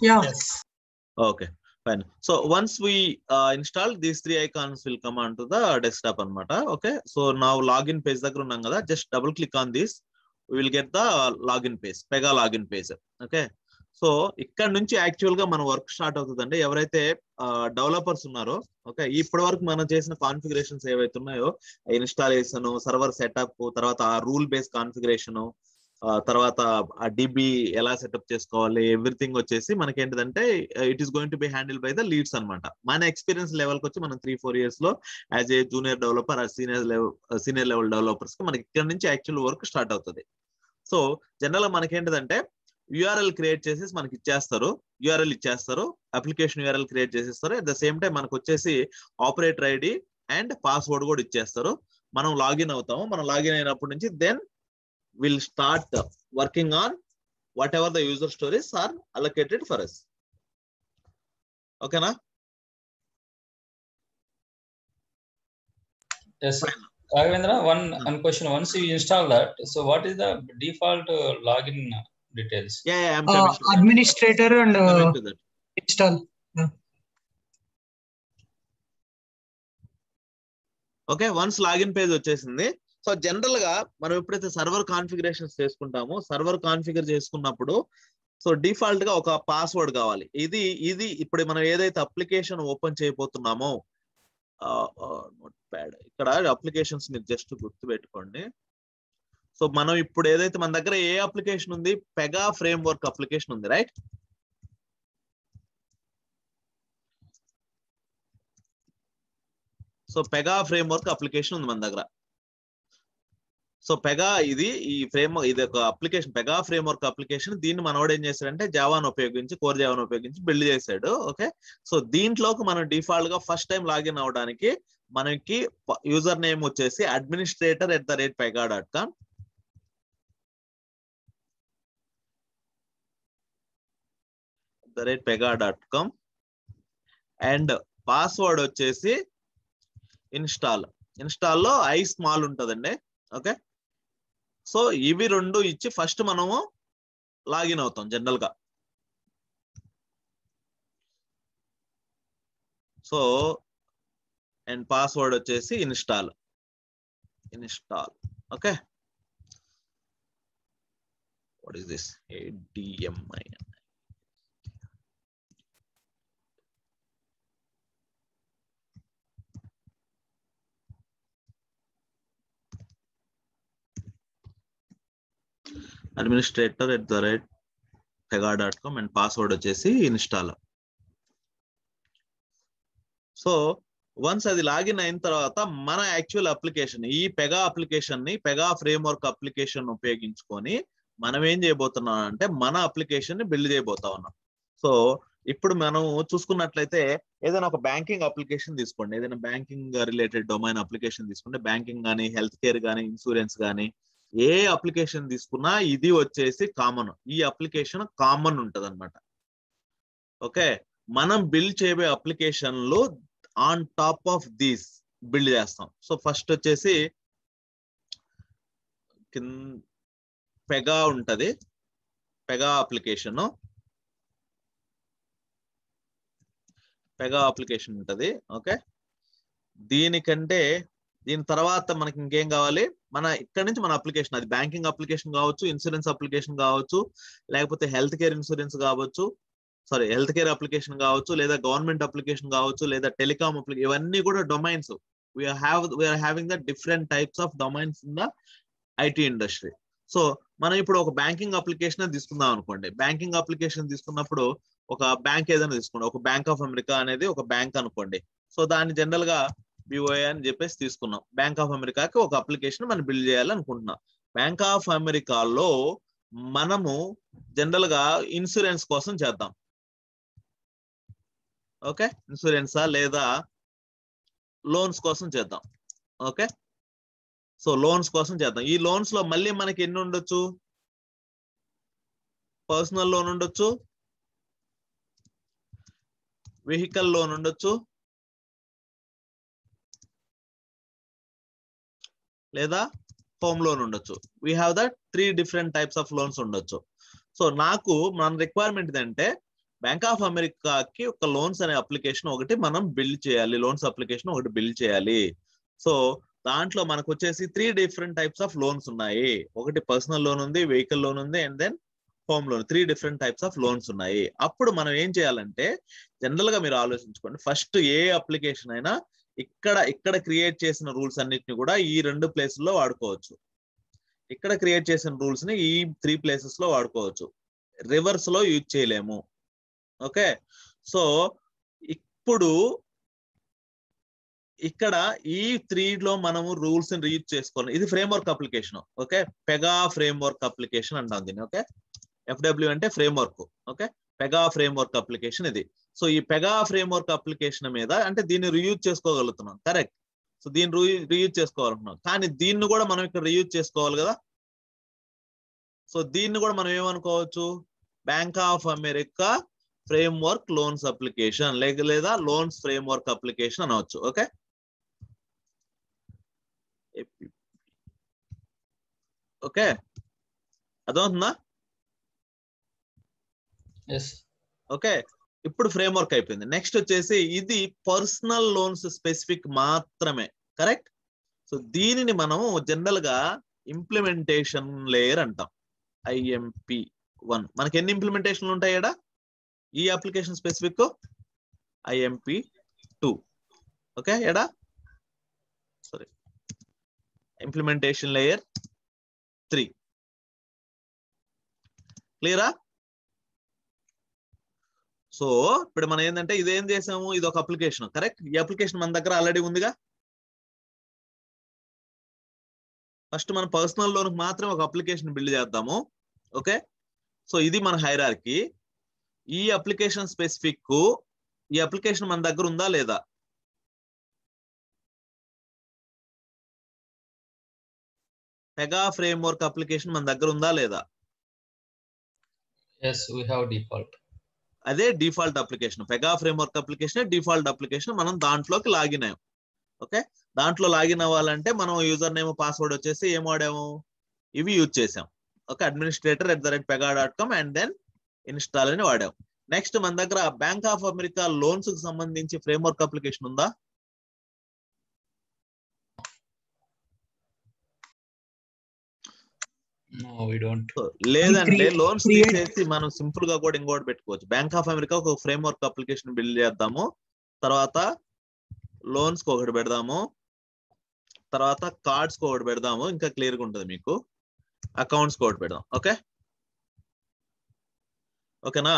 Yeah. Yes. Okay, fine. So once we install, these three icons will come onto the desktop anamata. Okay, so now login page దగ్గర ఉన్నాం కదా, just double click on this. We will get the login page, Pega login page. Okay, so ఇక్కడ నుంచి actual గా మన work start అవుతుందండి. ఎవరైతే developers ఉన్నారో, ఓకే, ఇప్పటి వరకు మనం చేసిన కాన్ఫిగరేషన్స్ ఏవైతే ఉన్నాయో, ఇన్స్టాలేషన్, సర్వర్ సెటప్, తర్వాత రూల్ బేస్ కాన్ఫిగరేషన్, తర్వాత ఆ డిబి ఎలా సెటప్ చేసుకోవాలి, ఎవ్రీథింగ్ వచ్చేసి మనకి ఏంటిదంటే it is going to be handle by the leads అనమాట. మన ఎక్స్పీరియన్స్ లెవెల్ కి వచ్చి మనం 3-4 years లో as a junior developer, senior level developers కి మనకి ఇక్కడ నుంచి యాక్చువల్ వర్క్ స్టార్ట్ అవుతుంది. సో జనరల్ గా మనకి ఏంటిదంటే యూఆర్ఎల్ క్రియేట్ చేసేసి మనకి ఇచ్చేస్తారు, యూఆర్ఎల్ ఇచ్చేస్తారు, అప్లికేషన్ యూఆర్ఎల్ క్రియేట్ చేసేస్తారు. అట్ ద సేమ్ టైం మనకు వచ్చేసి ఆపరేటర్ ఐడి అండ్ పాస్వర్డ్ కూడా ఇచ్చేస్తారు. మనం లాగిన్ అవుతాము. మనం లాగిన్ అయినప్పటి నుంచి then will start working on whatever the user stories are allocated for us. Okay na? Yes, Raghavendra, one question. Once you install that, so what is the default login details? Yeah, I'm coming to that. Administrator and Coming to that. install. Yeah. Okay, once login page వచ్చేసింది. So general గా మనం ఎప్పుడైతే server configurations చేసుకుంటామో, server configure చేసుకున్నప్పుడు so default గా ఒక password కావాలి. ఇది ఇప్పుడు మనం ఏదైతే అప్లికేషన్ ఓపెన్ చేయబోతున్నామో, నోట్ ప్యాడ్, ఇక్కడ అప్లికేషన్స్ మీరు జస్ట్ గుర్తు పెట్టుకోండి. సో మనం ఇప్పుడు ఏదైతే మన దగ్గర ఏ అప్లికేషన్ ఉంది, పెగా ఫ్రేమ్ వర్క్ అప్లికేషన్ ఉంది, right? So Pega frame work application ఉంది మన దగ్గర. సో పెగా ఇది ఈ ఇది ఒక application, Pega frame work application. దీన్ని మనోడు ఏం చేశాడంటే జావాను ఉపయోగించి, కోర్ జావాను ఉపయోగించి బిల్డ్ చేశాడు. ఓకే, సో దీంట్లోకి మనం డిఫాల్ట్ గా ఫస్ట్ టైం లాగిన్ అవడానికి మనకి యూజర్ నేమ్ వచ్చేసి administrator@pega.com, pega.com, అండ్ పాస్వర్డ్ వచ్చేసి ఇన్స్టాల్లో ఐ స్మాల్ ఉంటుందండి. ఓకే, సో ఇవి రెండు ఇచ్చి ఫస్ట్ మనము లాగిన్ అవుతాం జనరల్ గా. సో అండ్ పాస్వర్డ్ వచ్చేసి install. Okay, what is this? ADMI. administrator@pega.com and password వచ్చేసి ఇన్స్టాల్. సో వన్స్ అది లాగిన్ అయిన తర్వాత మన యాక్చువల్ అప్లికేషన్, ఈ పెగా అప్లికేషన్ ని, పెగా ఫ్రేమ్వర్క్ అప్లికేషన్ ఉపయోగించుకొని మనం ఏం చేయబోతున్నాం అంటే మన అప్లికేషన్ ని బిల్డ్ చేయబోతా ఉన్నాం. సో ఇప్పుడు మనం చూసుకున్నట్లయితే ఏదైనా ఒక బ్యాంకింగ్ అప్లికేషన్ తీసుకోండి, ఏదైనా బ్యాంకింగ్ రిలేటెడ్ డొమైన్ అప్లికేషన్ తీసుకోండి. బ్యాంకింగ్ కానీ, హెల్త్ కేర్ కానీ, ఇన్సూరెన్స్ కానీ, ఏ అప్లికేషన్ తీసుకున్నా ఇది వచ్చేసి కామన్. ఈ అప్లికేషన్ కామన్ ఉంటది అనమాట. ఓకే, మనం బిల్డ్ చేయబోయే అప్లికేషన్లు on top of these build చేస్తాం. సో ఫస్ట్ వచ్చేసి పెగా ఉంటది, పెగా అప్లికేషన్ ఉంటది. ఓకే, దీని తర్వాత మనకి ఇంకేం కావాలి? మన ఇక్కడ నుంచి మన అప్లికేషన్, అది బ్యాంకింగ్ అప్లికేషన్ కావచ్చు, ఇన్సూరెన్స్ అప్లికేషన్ కావచ్చు, లేకపోతే హెల్త్ కేర్ ఇన్సూరెన్స్ కావచ్చు, హెల్త్ కేర్ అప్లికేషన్ కావచ్చు, లేదా గవర్నమెంట్ అప్లికేషన్ కావచ్చు, లేదా టెలికామ్ అప్లికేషన్. ఇవన్నీ కూడా domains. We are having the different types of domains in the IT industry. So మనం ఇప్పుడు ఒక బ్యాంకింగ్ అప్లికేషన్ తీసుకుందాం అనుకోండి. బ్యాంకింగ్ అప్లికేషన్ తీసుకున్నప్పుడు ఒక బ్యాంక్ ఏదైనా తీసుకోండి, ఒక బ్యాంక్ ఆఫ్ అమెరికా అనేది ఒక బ్యాంక్ అనుకోండి. సో దాన్ని జనరల్ గా BOI అని చెప్పేసి తీసుకున్నాం. బ్యాంక్ ఆఫ్ అమెరికాకి ఒక అప్లికేషన్ మనం బిల్డ్ చేయాలనుకుంటున్నాం. బ్యాంక్ ఆఫ్ అమెరికాలో మనము జనరల్ గా ఇన్సూరెన్స్ కోసం చేద్దాం. ఓకే, ఇన్సూరెన్సా లేదా లోన్స్ కోసం చేద్దాం. ఓకే, సో లోన్స్ కోసం చేద్దాం. ఈ లోన్స్ లో మళ్ళీ మనకి ఎన్ని ఉండొచ్చు? పర్సనల్ లోన్ ఉండొచ్చు, వెహికల్ లోన్ ఉండొచ్చు, లేదా హోమ్ లోన్ ఉండొచ్చు. We have the 3 different types of loans ఉండొచ్చు. సో మన రిక్వైర్మెంట్ ఏంటంటే బ్యాంక్ ఆఫ్ అమెరికాకి ఒక లోన్స్ అనే అప్లికేషన్ ఒకటి మనం బిల్డ్ చేయాలి, లోన్స్ అప్లికేషన్ ఒకటి బిల్డ్ చేయాలి. సో దాంట్లో మనకు వచ్చేసి 3 డిఫరెంట్ టైప్స్ ఆఫ్ లోన్స్ ఉన్నాయి. ఒకటి పర్సనల్ లోన్ ఉంది, వెహికల్ లోన్ ఉంది, and then home loan. 3 different types of loans ఉన్నాయి. అప్పుడు మనం ఏం చేయాలంటే జనరల్ గా మీరు ఆలోచించుకోండి, ఫస్ట్ ఏ అప్లికేషన్ అయినా ఇక్కడ క్రియేట్ చేసిన రూల్స్ అన్నిటిని కూడా ఈ 2 ప్లేసుల్లో వాడుకోవచ్చు. ఇక్కడ క్రియేట్ చేసిన రూల్స్ ని ఈ 3 ప్లేసెస్ లో వాడుకోవచ్చు, రివర్స్ లో యూజ్ చేయలేము. ఓకే, సో ఇప్పుడు ఇక్కడ ఈ 3 లో మనము రూల్స్ ని రీయూజ్ చేసుకోవాలి. ఇది framework application. Okay, Pega framework application అంటాం దీన్ని. ఓకే, FW అంటే framework. Okay, Pega framework application ఇది. సో ఈ పెగా ఫ్రేమ్వర్క్ అప్లికేషన్ మీద అంటే దీన్ని రీయూజ్ చేసుకోగలుగుతున్నాం, కరెక్ట్. సో దీన్ని రీయూజ్ చేసుకోవాలనుకున్నాం, కానీ దీన్ని కూడా మనం ఇక్కడ రీయూజ్ చేసుకోవాలి కదా. సో దీన్ని కూడా మనం ఏమనుకోవచ్చు, bank of America framework loans application లేదా లోన్స్ ఫ్రేమ్వర్క్ అప్లికేషన్ అనవచ్చు. ఓకే, ఓకే అర్థమవుతుందా? ఓకే, ఇప్పుడు ఫ్రేమ్వర్క్ అయిపోయింది. నెక్స్ట్ వచ్చేసి ఇది పర్సనల్ లోన్స్ స్పెసిఫిక్ మాత్రమే, కరెక్ట్. సో దీనిని మనం జనరల్ గా ఇంప్లిమెంటేషన్ లేయర్ అంటాం, IMP1. మనకి ఎన్ని ఇంప్లిమెంటేషన్లు ఉంటాయి ఇక్కడ ఈ అప్లికేషన్ స్పెసిఫిక్? IMP2. ఓకే, ఎడా సారీ ఇంప్లిమెంటేషన్ లేయర్ 3. క్లియరా? సో ఇప్పుడు మనం ఏంటంటే ఇదేం చేసాము, ఇది ఒక అప్లికేషన్, కరెక్ట్. ఈ అప్లికేషన్ మన దగ్గర ఆల్రెడీ ఉందిగా. ఫస్ట్ మన పర్సనల్ లోన్ మాత్రం ఒక అప్లికేషన్ బిల్డ్ చేద్దాము. ఓకే, సో ఇది మన హైరార్కీ. ఈ అప్లికేషన్ స్పెసిఫిక్ ఈ అప్లికేషన్ మన దగ్గర ఉందా లేదా? పెగా ఫ్రేమ్వర్క్ అప్లికేషన్ మన దగ్గర ఉందా లేదా? Yes, we have default. అదే default application, Pega framework application default application. మనం దాంట్లోకి లాగిన్ అయ్యాం. ఓకే, దాంట్లో లాగిన్ అవ్వాలంటే మనం యూజర్ నేమ్ పాస్వర్డ్ వచ్చేసి ఏం వాడాము, ఇవి యూజ్ చేసాం. Okay, administrator@pega.com and then install అని వాడాం. నెక్స్ట్ మన దగ్గర బ్యాంక్ ఆఫ్ అమెరికా లోన్స్ కి సంబంధించి ఫ్రేమ్వర్క్ అప్లికేషన్ ఉందా? No, we don't. లేదంటే లోన్స్ తీసేసి మనం సింపుల్ గా కూడా ఇంకోటి పెట్టుకోవచ్చు. బ్యాంక్ ఆఫ్ అమెరికా ఒక ఫ్రేమ్వర్క్ అప్లికేషన్ బిల్డ్ చేద్దాము, తర్వాత లోన్స్ కి ఒకటి పెడదాము, తర్వాత కార్డ్స్ కి ఒకటి పెడదాము, ఇంకా క్లియర్ గా ఉంటుంది మీకు. అకౌంట్స్ కి ఒకటి పెడదాం. ఓకే, ఓకేనా?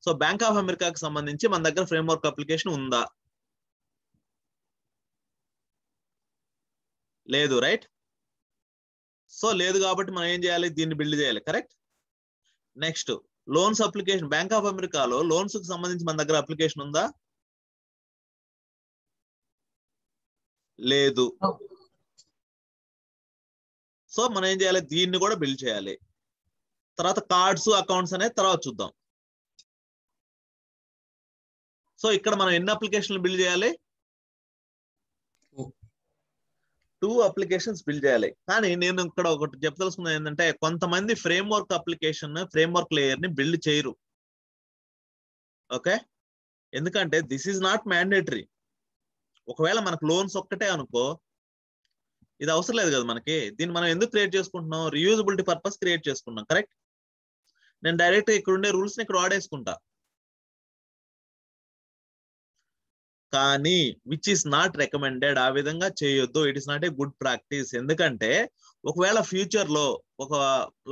సో బ్యాంక్ ఆఫ్ అమెరికాకి సంబంధించి మన దగ్గర ఫ్రేమ్వర్క్ అప్లికేషన్ ఉందా? లేదు, రైట్. సో లేదు కాబట్టి మనం ఏం చేయాలి, దీన్ని బిల్డ్ చేయాలి, correct. Next loans application, bank of అమెరికాలో లోన్స్ కి సంబంధించి మన దగ్గర అప్లికేషన్ ఉందా? లేదు. సో మనం ఏం చేయాలి, దీన్ని కూడా బిల్డ్ చేయాలి. తర్వాత కార్డ్స్ అకౌంట్స్ అనేది తర్వాత చూద్దాం. సో ఇక్కడ మనం ఎన్ని అప్లికేషన్లు బిల్డ్ చేయాలి? 2 అప్లికేషన్స్ బిల్డ్ చేయాలి. కానీ నేను ఇక్కడ ఒకటి చెప్పదలుచుకున్నది ఏంటంటే కొంతమంది ఫ్రేమ్వర్క్ అప్లికేషన్ ఫ్రేమ్వర్క్ లేయర్ ని బిల్డ్ చేయరు. ఓకే, ఎందుకంటే దిస్ ఈజ్ నాట్ మ్యాండేటరీ. ఒకవేళ మనకు లోన్స్ ఒక్కటే అనుకో, ఇది అవసరం లేదు కదా మనకి. దీన్ని మనం ఎందుకు క్రియేట్ చేసుకుంటున్నాం, రియూజబిలిటీ పర్పస్ క్రియేట్ చేసుకున్నాం, కరెక్ట్. నేను డైరెక్ట్ ఇక్కడ ఉండే రూల్స్ ని ఇక్కడ వాడేసుకుంటా. కానీ విచ్ ఈస్ నాట్ రికమెండెడ్, ఆ విధంగా చేయొద్దు. It is not a good practice. ఎందుకంటే ఒకవేళ ఫ్యూచర్ లో ఒక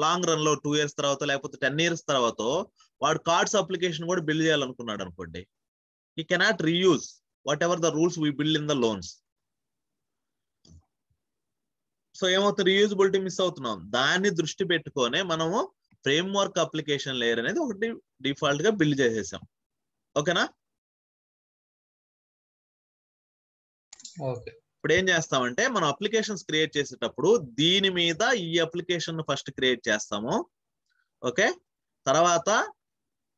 లాంగ్ రన్ లో 2 years తర్వాత లేకపోతే 10 years తర్వాత వాడు కార్డ్స్ అప్లికేషన్ కూడా బిల్డ్ చేయాలనుకున్నాడు అనుకోండి, he cannot reuse whatever the rules we build in the loans. So ఏమవుతుంది, రీయూజబిలిటీ మిస్ అవుతున్నాం. దాన్ని దృష్టి పెట్టుకొని మనము ఫ్రేమ్వర్క్ అప్లికేషన్ లేయర్ అనేది ఒకటి డిఫాల్ట్ గా బిల్డ్ చేసేసాం. ఓకేనా? ఓకే, ఇప్పుడు ఏం చేస్తామంటే మనం అప్లికేషన్స్ క్రియేట్ చేసేటప్పుడు దీని మీద ఈ అప్లికేషన్ ఫస్ట్ క్రియేట్ చేస్తాము. ఓకే, తర్వాత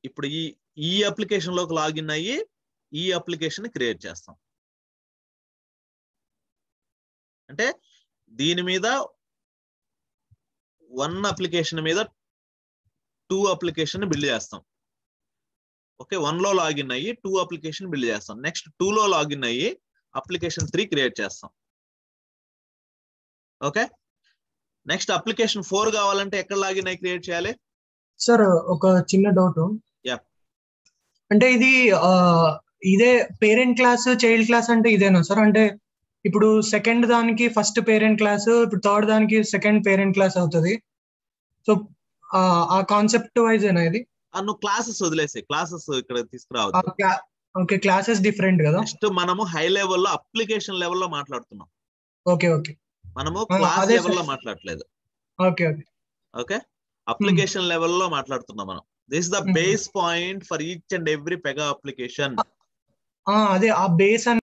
ఇప్పుడు ఈ అప్లికేషన్ లోకి లాగిన్ అయ్యి ఈ అప్లికేషన్ క్రియేట్ చేస్తాం. అంటే దీని మీద 1 అప్లికేషన్ మీద 2 అప్లికేషన్ బిల్డ్ చేస్తాం. ఓకే 1 లో లాగిన్ అయ్యి 2 అప్లికేషన్ బిల్డ్ చేస్తాం. నెక్స్ట్ 2 లో లాగిన్ అయ్యి అప్లికేషన్ 3 క్రియేట్ చేస్తాం. ఓకే నెక్స్ట్ అప్లికేషన్ 4 కావాలంటే ఎక్కడ లాగిన్ అయ్యి క్రియేట్ చేయాలి? సార్ ఒక చిన్న డౌట్. యా అంటే ఇది ఇదే పేరెంట్ క్లాస్ చైల్డ్ క్లాస్ అంటే ఇదేనా సార్? అంటే ఇప్పుడు సెకండ్ దానికి ఫస్ట్ పేరెంట్ క్లాస్, ఇప్పుడు థర్డ్ దానికి సెకండ్ పేరెంట్ క్లాస్ అవుతుంది. సో ఆ కాన్సెప్ట్ వైజ్ ఏనా ఇది? నువ్వు క్లాసెస్ వదిలేసి క్లాసెస్ ఇక్కడ తీసుకురావద్దు. ఓకే క్లాసెస్ డిఫరెంట్ కదా. నెక్స్ట్ మనము హై లెవెల్లో అప్లికేషన్ లెవెల్లో మాట్లాడుతున్నాం. ఓకే ఓకే మనము క్లాస్ అదే లెవెల్లో సార్. మాట్లాడలేదు. ఓకే ఓకే ఓకే అప్లికేషన్ లెవెల్లో మాట్లాడుతున్నాం మనం. This is the Hmm. Base point for each and every Pega application. అదే ఆ బేస్ అని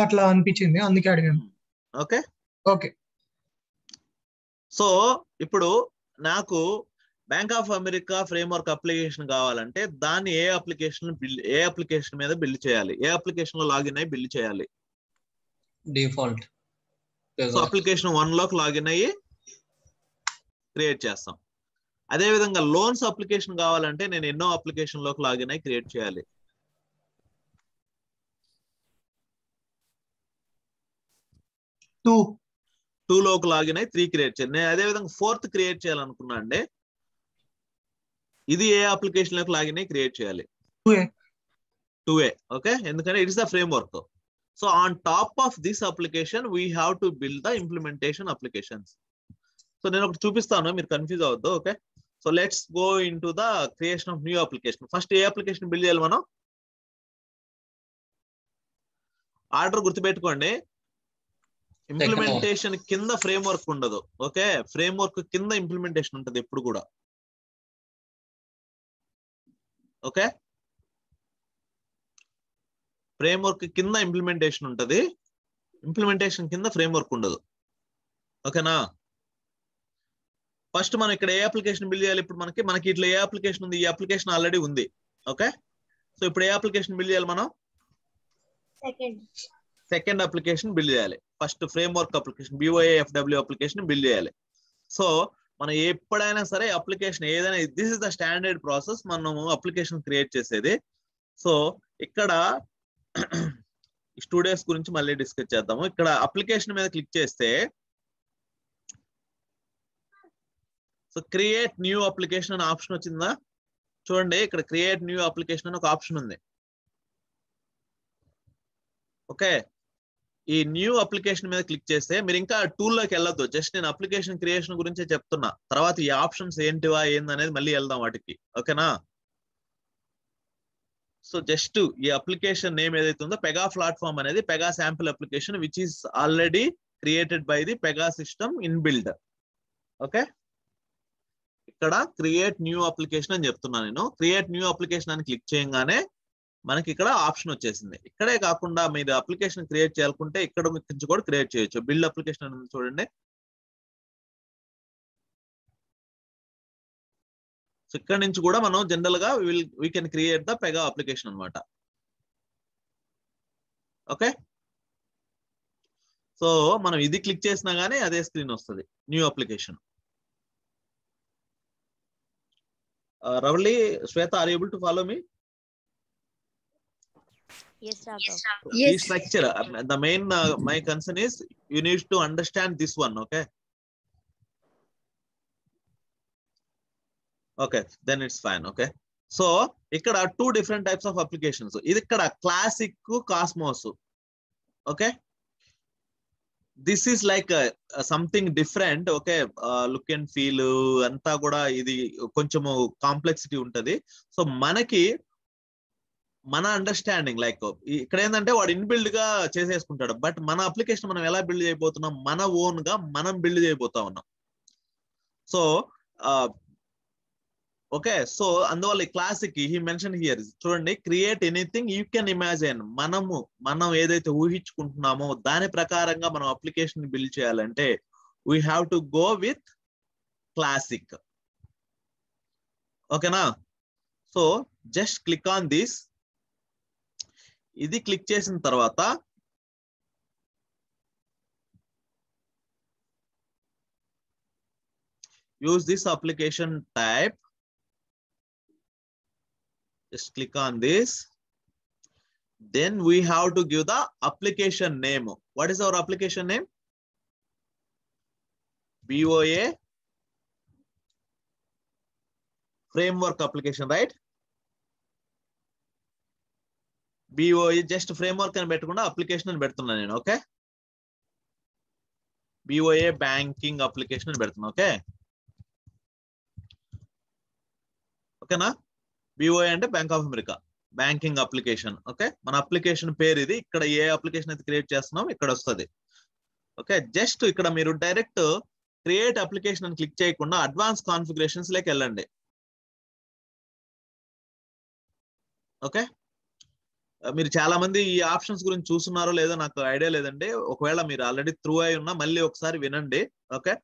అట్లా అనిపించింది, అందుకే అడిగాను. ఓకే ఓకే సో ఇప్పుడు నాకు bank of America framework application కావాలంటే దాన్ని ఏ అప్లికేషన్ మీద బిల్డ్ చేయాలి? ఏ అప్లికేషన్ లో లాగిన్ అయ్యి బిల్డ్ చేయాలి? డిఫాల్ట్. సో అప్లికేషన్ 1 లోకి లాగిన్ అయ్యి క్రియేట్ చేస్తాం. అదే విధంగా లోన్స్ అప్లికేషన్ కావాలంటే నేను ఎన్నో అప్లికేషన్ లోకి లాగిన్ అయ్యి క్రియేట్ చేయాలి? 2 లోకి లాగిన్ అయ్యి 3 క్రియేట్ చేయాలి. నేను అదే విధంగా 4th క్రియేట్ చేయాలనుకున్నా అండి, ఇది ఏ అప్లికేషన్ లోకి లాగిన్ అయ్యి క్రియేట్ చేయాలి? 2A. ఓకే ఎందుకంటే it's the framework. So on top of this application we have to build the implementation applications. So నేను ఒకటి చూపిస్తాను, మీరు కన్ఫ్యూజ్ అవ్వద్దు. Okay so let's go in to the creation of new application. First A application build చేయాలి మనం? Order గుర్తుపెట్టుకోండి, implementation కింద framework ఉండదు. ఓకే ఫ్రేమ్వర్క్ కింద ఇంప్లిమెంటేషన్ ఉంటుంది ఎప్పుడు కూడా. ఓకే ఫ్రేమ్వర్క్ కింద ఇంప్లిమెంటేషన్ ఉంటుంది, ఇంప్లిమెంటేషన్ కింద ఫ్రేమ్వర్క్ ఉండదు. ఓకేనా? ఫస్ట్ మనం ఇక్కడ ఏ అప్లికేషన్ బిల్డ్ చేయాలి? ఇప్పుడు మనకి ఇట్లా ఏ అప్లికేషన్ ఉంది? ఈ అప్లికేషన్ ఆల్రెడీ ఉంది. ఓకే సో ఇప్పుడు ఏ అప్లికేషన్ బిల్డ్ చేయాలి మనం? సెకండ్ అప్లికేషన్ బిల్డ్ చేయాలి. First framework application BOAFW application build చేయాలి. సో మనం ఎప్పుడైనా సరే అప్లికేషన్ ఏదైనా this is the standard process మనము అప్లికేషన్ క్రియేట్ చేసేది. సో ఇక్కడ స్టూడెంట్స్ గురించి మళ్ళీ డిస్కస్ చేద్దాము. ఇక్కడ అప్లికేషన్ మీద క్లిక్ చేస్తే సో క్రియేట్ న్యూ అప్లికేషన్ అనే ఆప్షన్ వచ్చిందా? చూడండి ఇక్కడ క్రియేట్ న్యూ అప్లికేషన్ అని ఒక ఆప్షన్ ఉంది. ఓకే ఈ న్యూ అప్లికేషన్ మీద క్లిక్ చేస్తే మీరు ఇంకా టూల్లోకి వెళ్ళొద్దు, జస్ట్ నేను అప్లికేషన్ క్రియేషన్ గురించే చెప్తున్నా. తర్వాత ఈ ఆప్షన్స్ ఏంటివా ఏందనేది మళ్ళీ వెళ్దాం వాటికి. ఓకేనా? సో జస్ట్ ఈ అప్లికేషన్ నేమ్ ఏదైతే ఉందో పెగా ప్లాట్ఫామ్ అనేది Pega sample application which is already created by the Pega system in build. Okay ఇక్కడ క్రియేట్ న్యూ అప్లికేషన్ అని చెప్తున్నాను నేను. క్రియేట్ న్యూ అప్లికేషన్ అని క్లిక్ చేయగానే మనకి ఇక్కడ ఆప్షన్ వచ్చేసింది. ఇక్కడే కాకుండా మీరు అప్లికేషన్ క్రియేట్ చేయాలనుకుంటే ఇక్కడ నుంచి కూడా క్రియేట్ చేయొచ్చు. బిల్డ్ అప్లికేషన్ అని చూడండి. సో ఇక్కడ నుంచి కూడా మనం జనరల్ గా we can create the Pega application అనమాట. ఓకే సో మనం ఇది క్లిక్ చేసినా గానీ అదే స్క్రీన్ వస్తుంది, new application. Ravali, Shweta, are you able to follow me? Yes, Raghav. Yes. The structure, the main my concern is you need to understand this one. Okay. Okay, then it's fine. Okay. So ఇక్కడ 2 different types of applications. ఇది ఇక్కడ classic Cosmos. Okay. This is like something different. Okay, look and feel అంతా కూడా ఇది కొంచెము complexity ఉంటది. So మనకి మన అండర్స్టాండింగ్ లైక్ ఇక్కడ ఏంటంటే వాడు ఇన్బిల్డ్ గా చేసేసుకుంటాడు. బట్ మన అప్లికేషన్ మనం ఎలా బిల్డ్ చేయబోతున్నాం? మన ఓన్ గా మనం బిల్డ్ చేయబోతా ఉన్నాం. సో ఓకే సో అందువల్ల క్లాసిక్ హీ మెన్షన్ హియర్ చూడండి, create anything you can imagine. మనం ఏదైతే ఊహించుకుంటున్నామో దాని ప్రకారంగా మనం అప్లికేషన్ బిల్డ్ చేయాలంటే we have to go with classic. ఓకేనా? So just click on this. ఇది క్లిక్ చేసిన తర్వాత use this application type. Just click on this. Then we have to give the application name. What is our application name? BOA framework application, right? BOA just framework and పెట్టకుండా application అని పెడుతున్నా నేను. Okay, BOA banking application అని పెడుతున్నా. Okay, ఓకేనా? BOA అంటే bank of America banking application. Okay, మన application పేరు ఇది. ఇక్కడ ఏ అప్లికేషన్ అయితే క్రియేట్ చేస్తున్నాం ఇక్కడ వస్తుంది. ఓకే, జస్ట్ ఇక్కడ మీరు డైరెక్ట్ క్రియేట్ అప్లికేషన్ అని క్లిక్ చేయకుండా అడ్వాన్స్ కాన్ఫిగరేషన్స్ లోకి వెళ్ళండి. ఓకే, మీరు చాలా మంది ఈ ఆప్షన్స్ గురించి చూస్తున్నారో లేదో నాకు ఐడియా లేదండి. ఒకవేళ మీరు ఆల్రెడీ త్రూ అయి ఉన్నా మళ్ళీ ఒకసారి వినండి. ఓకే,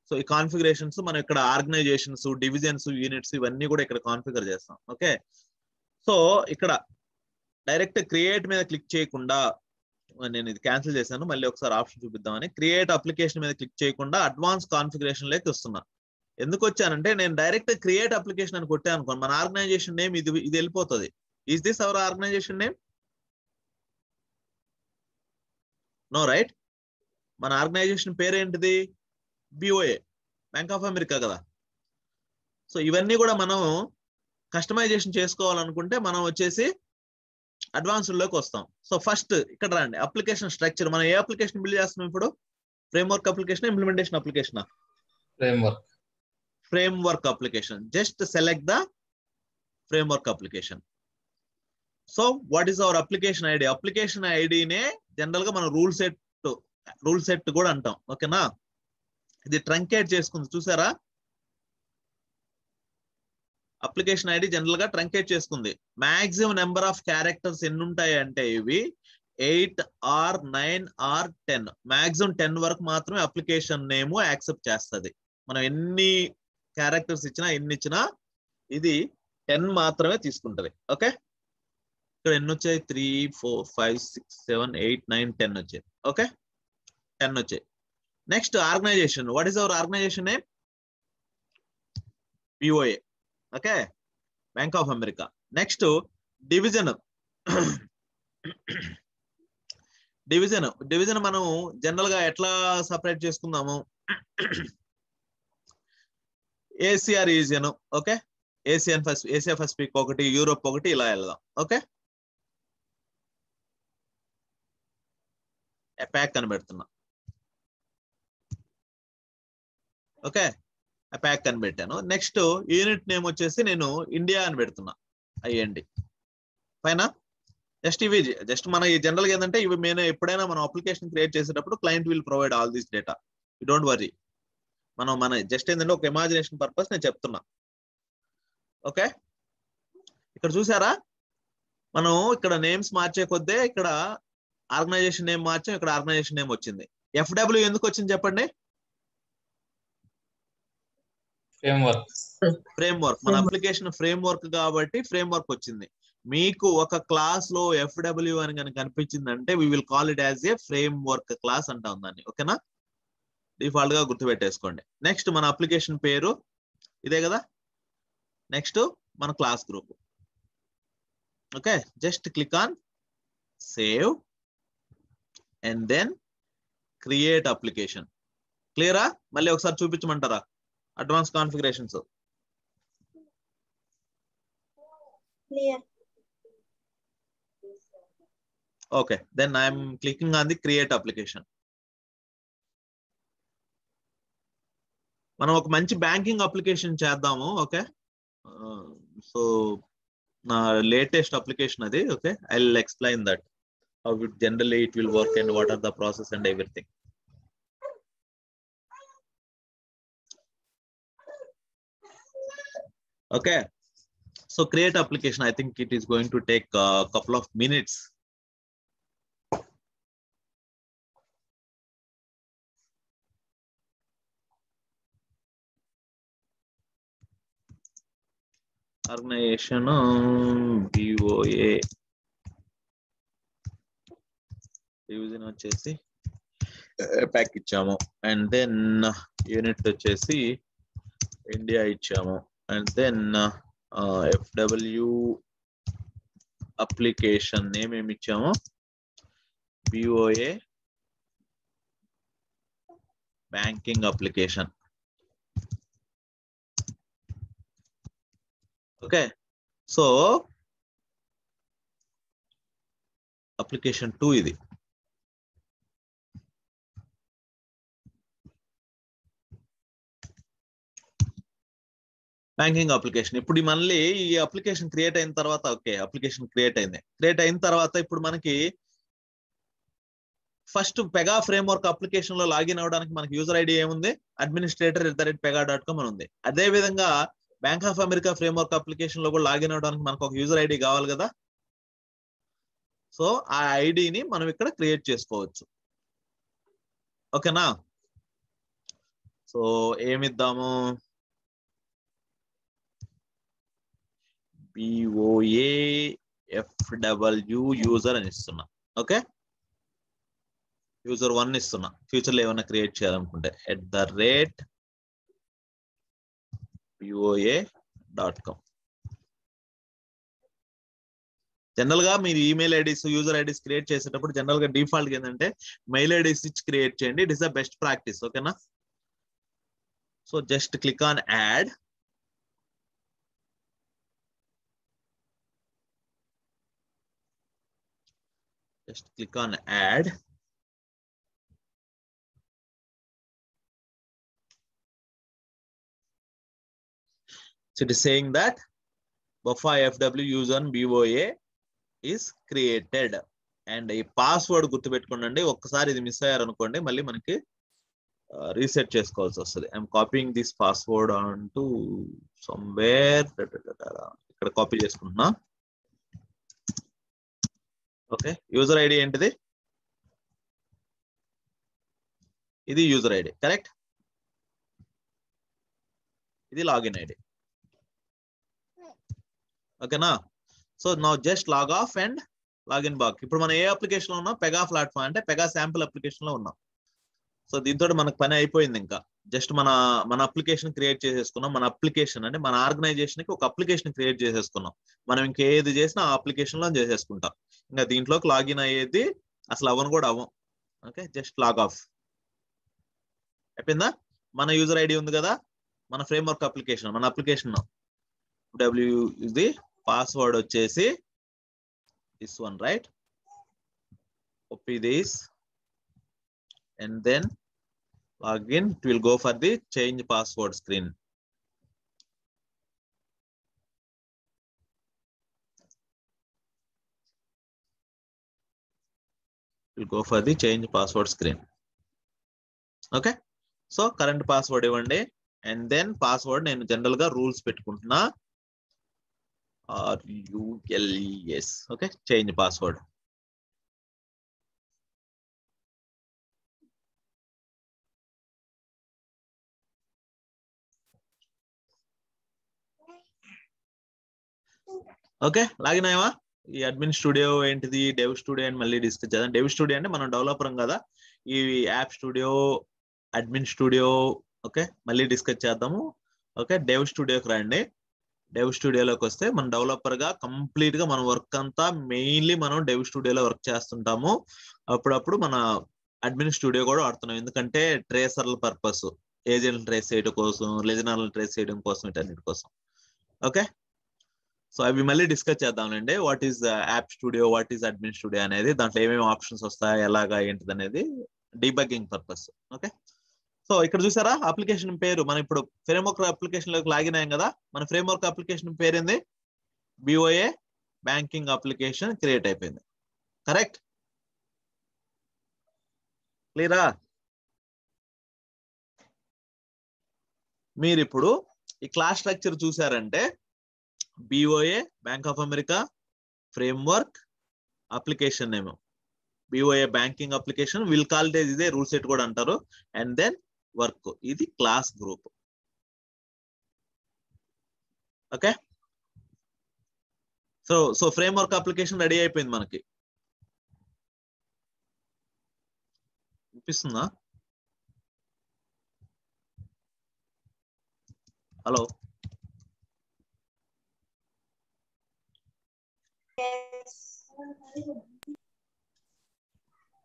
సో ఈ కాన్ఫిగరేషన్స్ మనం ఇక్కడ ఆర్గనైజేషన్స్, డివిజన్స్, యూనిట్స్ ఇవన్నీ కూడా ఇక్కడ కాన్ఫిగర్ చేస్తాం. ఓకే, సో ఇక్కడ డైరెక్ట్ క్రియేట్ మీద క్లిక్ చేయకుండా, నేను ఇది క్యాన్సిల్ చేశాను, మళ్ళీ ఒకసారి ఆప్షన్ చూపిద్దామని, క్రియేట్ అప్లికేషన్ మీద క్లిక్ చేయకుండా అడ్వాన్స్ కాన్ఫిగరేషన్ లోకి వస్తున్నా. ఎందుకు వచ్చానంటే నేను డైరెక్ట్ క్రియేట్ అప్లికేషన్ అని కొట్టాను అనుకోండి, మన ఆర్గనైజేషన్ నేమ్ ఇది వెళ్ళిపోతుంది. Is this our organization name? No, right? మన ఆర్గనైజేషన్ పేరు ఏంటిది? BOA బ్యాంక్ ఆఫ్ అమెరికా కదా. సో ఇవన్నీ కూడా మనం కస్టమైజేషన్ చేసుకోవాలనుకుంటే మనం వచ్చేసి అడ్వాన్స్డ్ లోకి వస్తాం. సో ఫస్ట్ ఇక్కడ రండి, అప్లికేషన్ స్ట్రక్చర్. మనం ఏ అప్లికేషన్ బిల్డ్ చేస్తున్నాం ఇప్పుడు? Framework application, implementation application? Framework application. Just select the framework application. So what is our application ID? Application ఐడినే జనరల్ గా మనం రూల్ సెట్ కూడా అంటాం. ఓకేనా? ఇది ట్రంకేట్ చేసుకుంది, చూసారా? అప్లికేషన్ ఐడి జనరల్ గా ట్రంకేట్ చేసుకుంది. మాక్సిమం నెంబర్ ఆఫ్ క్యారెక్టర్స్ ఎన్ని ఉంటాయి అంటే ఇవి 8 or 9 or 10. మాక్సిమం 10 వరకు మాత్రమే అప్లికేషన్ నేమ్ యాక్సెప్ట్ చేస్తుంది. మనం ఎన్ని క్యారెక్టర్స్ ఇచ్చినా ఎన్ని ఇచ్చినా ఇది 10 మాత్రమే తీసుకుంటది. ఓకే, ఇక్కడ ఎన్ని వచ్చాయి? 3, 4, 5, 6, 7, 8, 9, 10 వచ్చాయి. ఓకే, 10 వచ్చాయి. Next organization. What is our organization name? BOA. Okay, bank of America. Next division. Division మనం జనరల్ గా ఎట్లా సపరేట్ చేసుకుందాము? Asia region. Okay, Asia Pacific ఒకటి, యూరోప్ ఒకటి, ఇలా వెళ్దాం. ఓకే, ప్యాక్ అని పెడుతున్నా. ఓకే, ప్యాక్ అని పెట్టాను. నెక్స్ట్ యూనిట్ నేమ్ వచ్చేసి నేను ఇండియా అని పెడుతున్నా, IND. పైన జస్ట్ ఇవి జస్ట్ మన జనరల్ గా ఏంటంటే ఇవి మేము ఎప్పుడైనా మనం అప్లికేషన్ క్రియేట్ చేసేటప్పుడు client will provide all this data. You don't worry. మన జస్ట్ ఏంటంటే ఒక ఇమాజినేషన్ పర్పస్ నేను చెప్తున్నా. ఓకే, ఇక్కడ చూసారా? మనం ఇక్కడ నేమ్స్ మార్చే కొద్దే ఇక్కడ ఆర్గనైజేషన్ నేమ్ మార్చాం, ఇక్కడ ఆర్గనైజేషన్ నేమ్ వచ్చింది. FW ఎందుకు వచ్చింది చెప్పండి? ఫ్రేమ్వర్క్. మన అప్లికేషన్ ఫ్రేమ్వర్క్ కాబట్టి ఫ్రేమ్వర్క్ వచ్చింది. మీకు ఒక క్లాస్ లో FW అని కనుక కనిపించిందంటే we will call it as a framework class అంటాం దాన్ని. ఓకేనా? డిఫాల్ట్ గా గుర్తుపెట్టేసుకోండి. నెక్స్ట్ మన అప్లికేషన్ పేరు ఇదే కదా. నెక్స్ట్ మన class group. Okay, just click on save and then create application. క్లియరా? మళ్ళీ ఒకసారి చూపించమంటారా advance configurations? Clear. Okay, then I am clicking on the create application. మనం ఒక మంచి బ్యాంకింగ్ అప్లికేషన్ చేద్దాము. ఓకే, సో నా లేటెస్ట్ అప్లికేషన్ అది. Okay, I will explain that how it generally it will work and what are the process and everything. Okay, so create application. I think it is going to take a couple of minutes. Organization BOA division వచ్చేసి pack ఇచ్చాము, and then unit వచ్చేసి India ఇచ్చాము, and then FW application name ఏమి ఇచ్చాము, BOA banking application. Okay, so application 2 ఇది. Banking application. ఇప్పుడు మళ్ళీ ఈ అప్లికేషన్ క్రియేట్ అయిన తర్వాత, ఓకే అప్లికేషన్ క్రియేట్ అయింది. క్రియేట్ అయిన తర్వాత ఇప్పుడు మనకి ఫస్ట్ పెగా ఫ్రేమ్వర్క్ అప్లికేషన్ లో లాగిన్ అవ్వడానికి మనకి యూజర్ ఐడి ఏముంది, administrator@pega.com అని ఉంది. అదే విధంగా bank of America framework application లో కూడా లాగిన్ అవ్వడానికి మనకు ఒక యూజర్ ఐడి కావాలి కదా. సో ఆ ఐడిని మనం ఇక్కడ క్రియేట్ చేసుకోవచ్చు. ఓకేనా, సో ఏమిద్దాము, BOA FW యూజర్ అని ఇస్తున్నా. ఓకే, యూజర్ 1 ఇస్తున్నా. ఫ్యూచర్ లో ఏమైనా క్రియేట్ చేయాలనుకుంటే @BOA.com. జనరల్ గా మీరు email IDs, user IDs create చేసేటప్పుడు జనరల్ గా డిఫాల్ట్ ఏంటంటే మెయిల్ ఐడీస్ ఇచ్చి క్రియేట్ చేయండి. It is the best practice. ఓకేనా, so just click on add. Just click on add. So it is saying that Buffa FW user BOA is created. And ఈ password గుర్తుపెట్టుకోండి. ఒక్కసారి ఇది miss అయ్యారు అనుకోండి మళ్ళీ మనకి రీసెట్ చేసుకోవాల్సి వస్తుంది. I'm copying this password on to somewhere. ఇక్కడ కాపీ చేసుకుంటున్నా. ఓకే, యూజర్ ఐడి ఏంటిది, ఇది యూజర్ ఐడి కరెక్ట్, ఇది లాగిన్ ఐడి. ఓకేనా, so now just log off and login back. ఇప్పుడు మనం ఏ అప్లికేషన్ లో ఉన్నాం, పెగా ప్లాట్ఫామ్ అంటే పెగా శాంపుల్ అప్లికేషన్ లో ఉన్నాం. సో దీంతో మనకు పని అయిపోయింది. ఇంకా జస్ట్ మన అప్లికేషన్ క్రియేట్ చేసేసుకున్నాం. మన అప్లికేషన్ అంటే మన ఆర్గనైజేషన్ కి ఒక అప్లికేషన్ క్రియేట్ చేసేసుకున్నాం. మనం ఇంకేది చేసినా ఆ అప్లికేషన్ లో చేసేసుకుంటాం. ఇంకా దీంట్లోకి లాగిన్ అయ్యేది అసలు అవ్వను కూడా అవ్వం. ఓకే, జస్ట్ లాగ్ ఆఫ్ అయిపోయిందా. మన యూజర్ ఐడి ఉంది కదా, మన ఫ్రేమ్వర్క్ అప్లికేషన్, మన అప్లికేషన్ W ఇది పాస్వర్డ్ వచ్చేసి this one, right? Copy this and then login. It will go for the change password screen. It will go for the change password screen. Okay, so current password ఇవ్వండి and then password నేను general గా rules పెట్టుకుంటున్నా, RULES. Okay, change password. Okay, login అయ్యావా. ఈ admin studio ఏంటిది, dev studio అని మళ్ళీ discuss చేద్దాం. డెవ్ స్టూడియో అంటే మనం డెవలపర్ కదా, ఈ app studio, admin studio. Okay, మళ్ళీ డిస్కస్ చేద్దాము. ఓకే, డెవ్ స్టూడియోకి రండి. డెవ్ స్టూడియోలోకి వస్తే మన డెవలపర్ గా కంప్లీట్ గా మన వర్క్ అంతా మెయిన్లీ మనం డెవ్ స్టూడియోలో వర్క్ చేస్తుంటాము. అప్పుడప్పుడు మన అడ్మిన్ స్టూడియో కూడా వాడుతున్నాం. ఎందుకంటే ట్రేసర్ల పర్పస్, ఏజెంట్ ట్రేస్ చేయడం కోసం, లెజనర్లు ట్రేస్ చేయడం కోసం, వీటన్నిటి కోసం. ఓకే, సో అవి మళ్ళీ డిస్కస్ చేద్దాంలేండి. What is app studio, what is admin studio అనేది, దాంట్లో ఏమేమి ఆప్షన్స్ వస్తాయి, ఎలాగా ఏంటిది అనేది డీబగ్గింగ్ పర్పస్. ఓకే, సో ఇక్కడ చూసారా అప్లికేషన్ పేరు, మనం ఇప్పుడు ఫ్రేమ్వర్క్ అప్లికేషన్ లోకి లాగిన్ అయ్యాం కదా, మన ఫ్రేమ్వర్క్ అప్లికేషన్ పేరు ఏంది, BOA బ్యాంకింగ్ అప్లికేషన్ క్రియేట్ అయిపోయింది. కరెక్ట్, క్లియరా. మీరు ఇప్పుడు ఈ క్లాస్ స్ట్రక్చర్ చూసారంటే BOA bank of America framework application name, BOA banking application, will call it ఇదే రూల్ సెట్ కూడా అంటారు. అండ్ దెన్ వర్క్, ఇది class group. Okay, so framework application ready అయిపోయింది మనకి. వినిపిస్తుందా? Hello, Yes.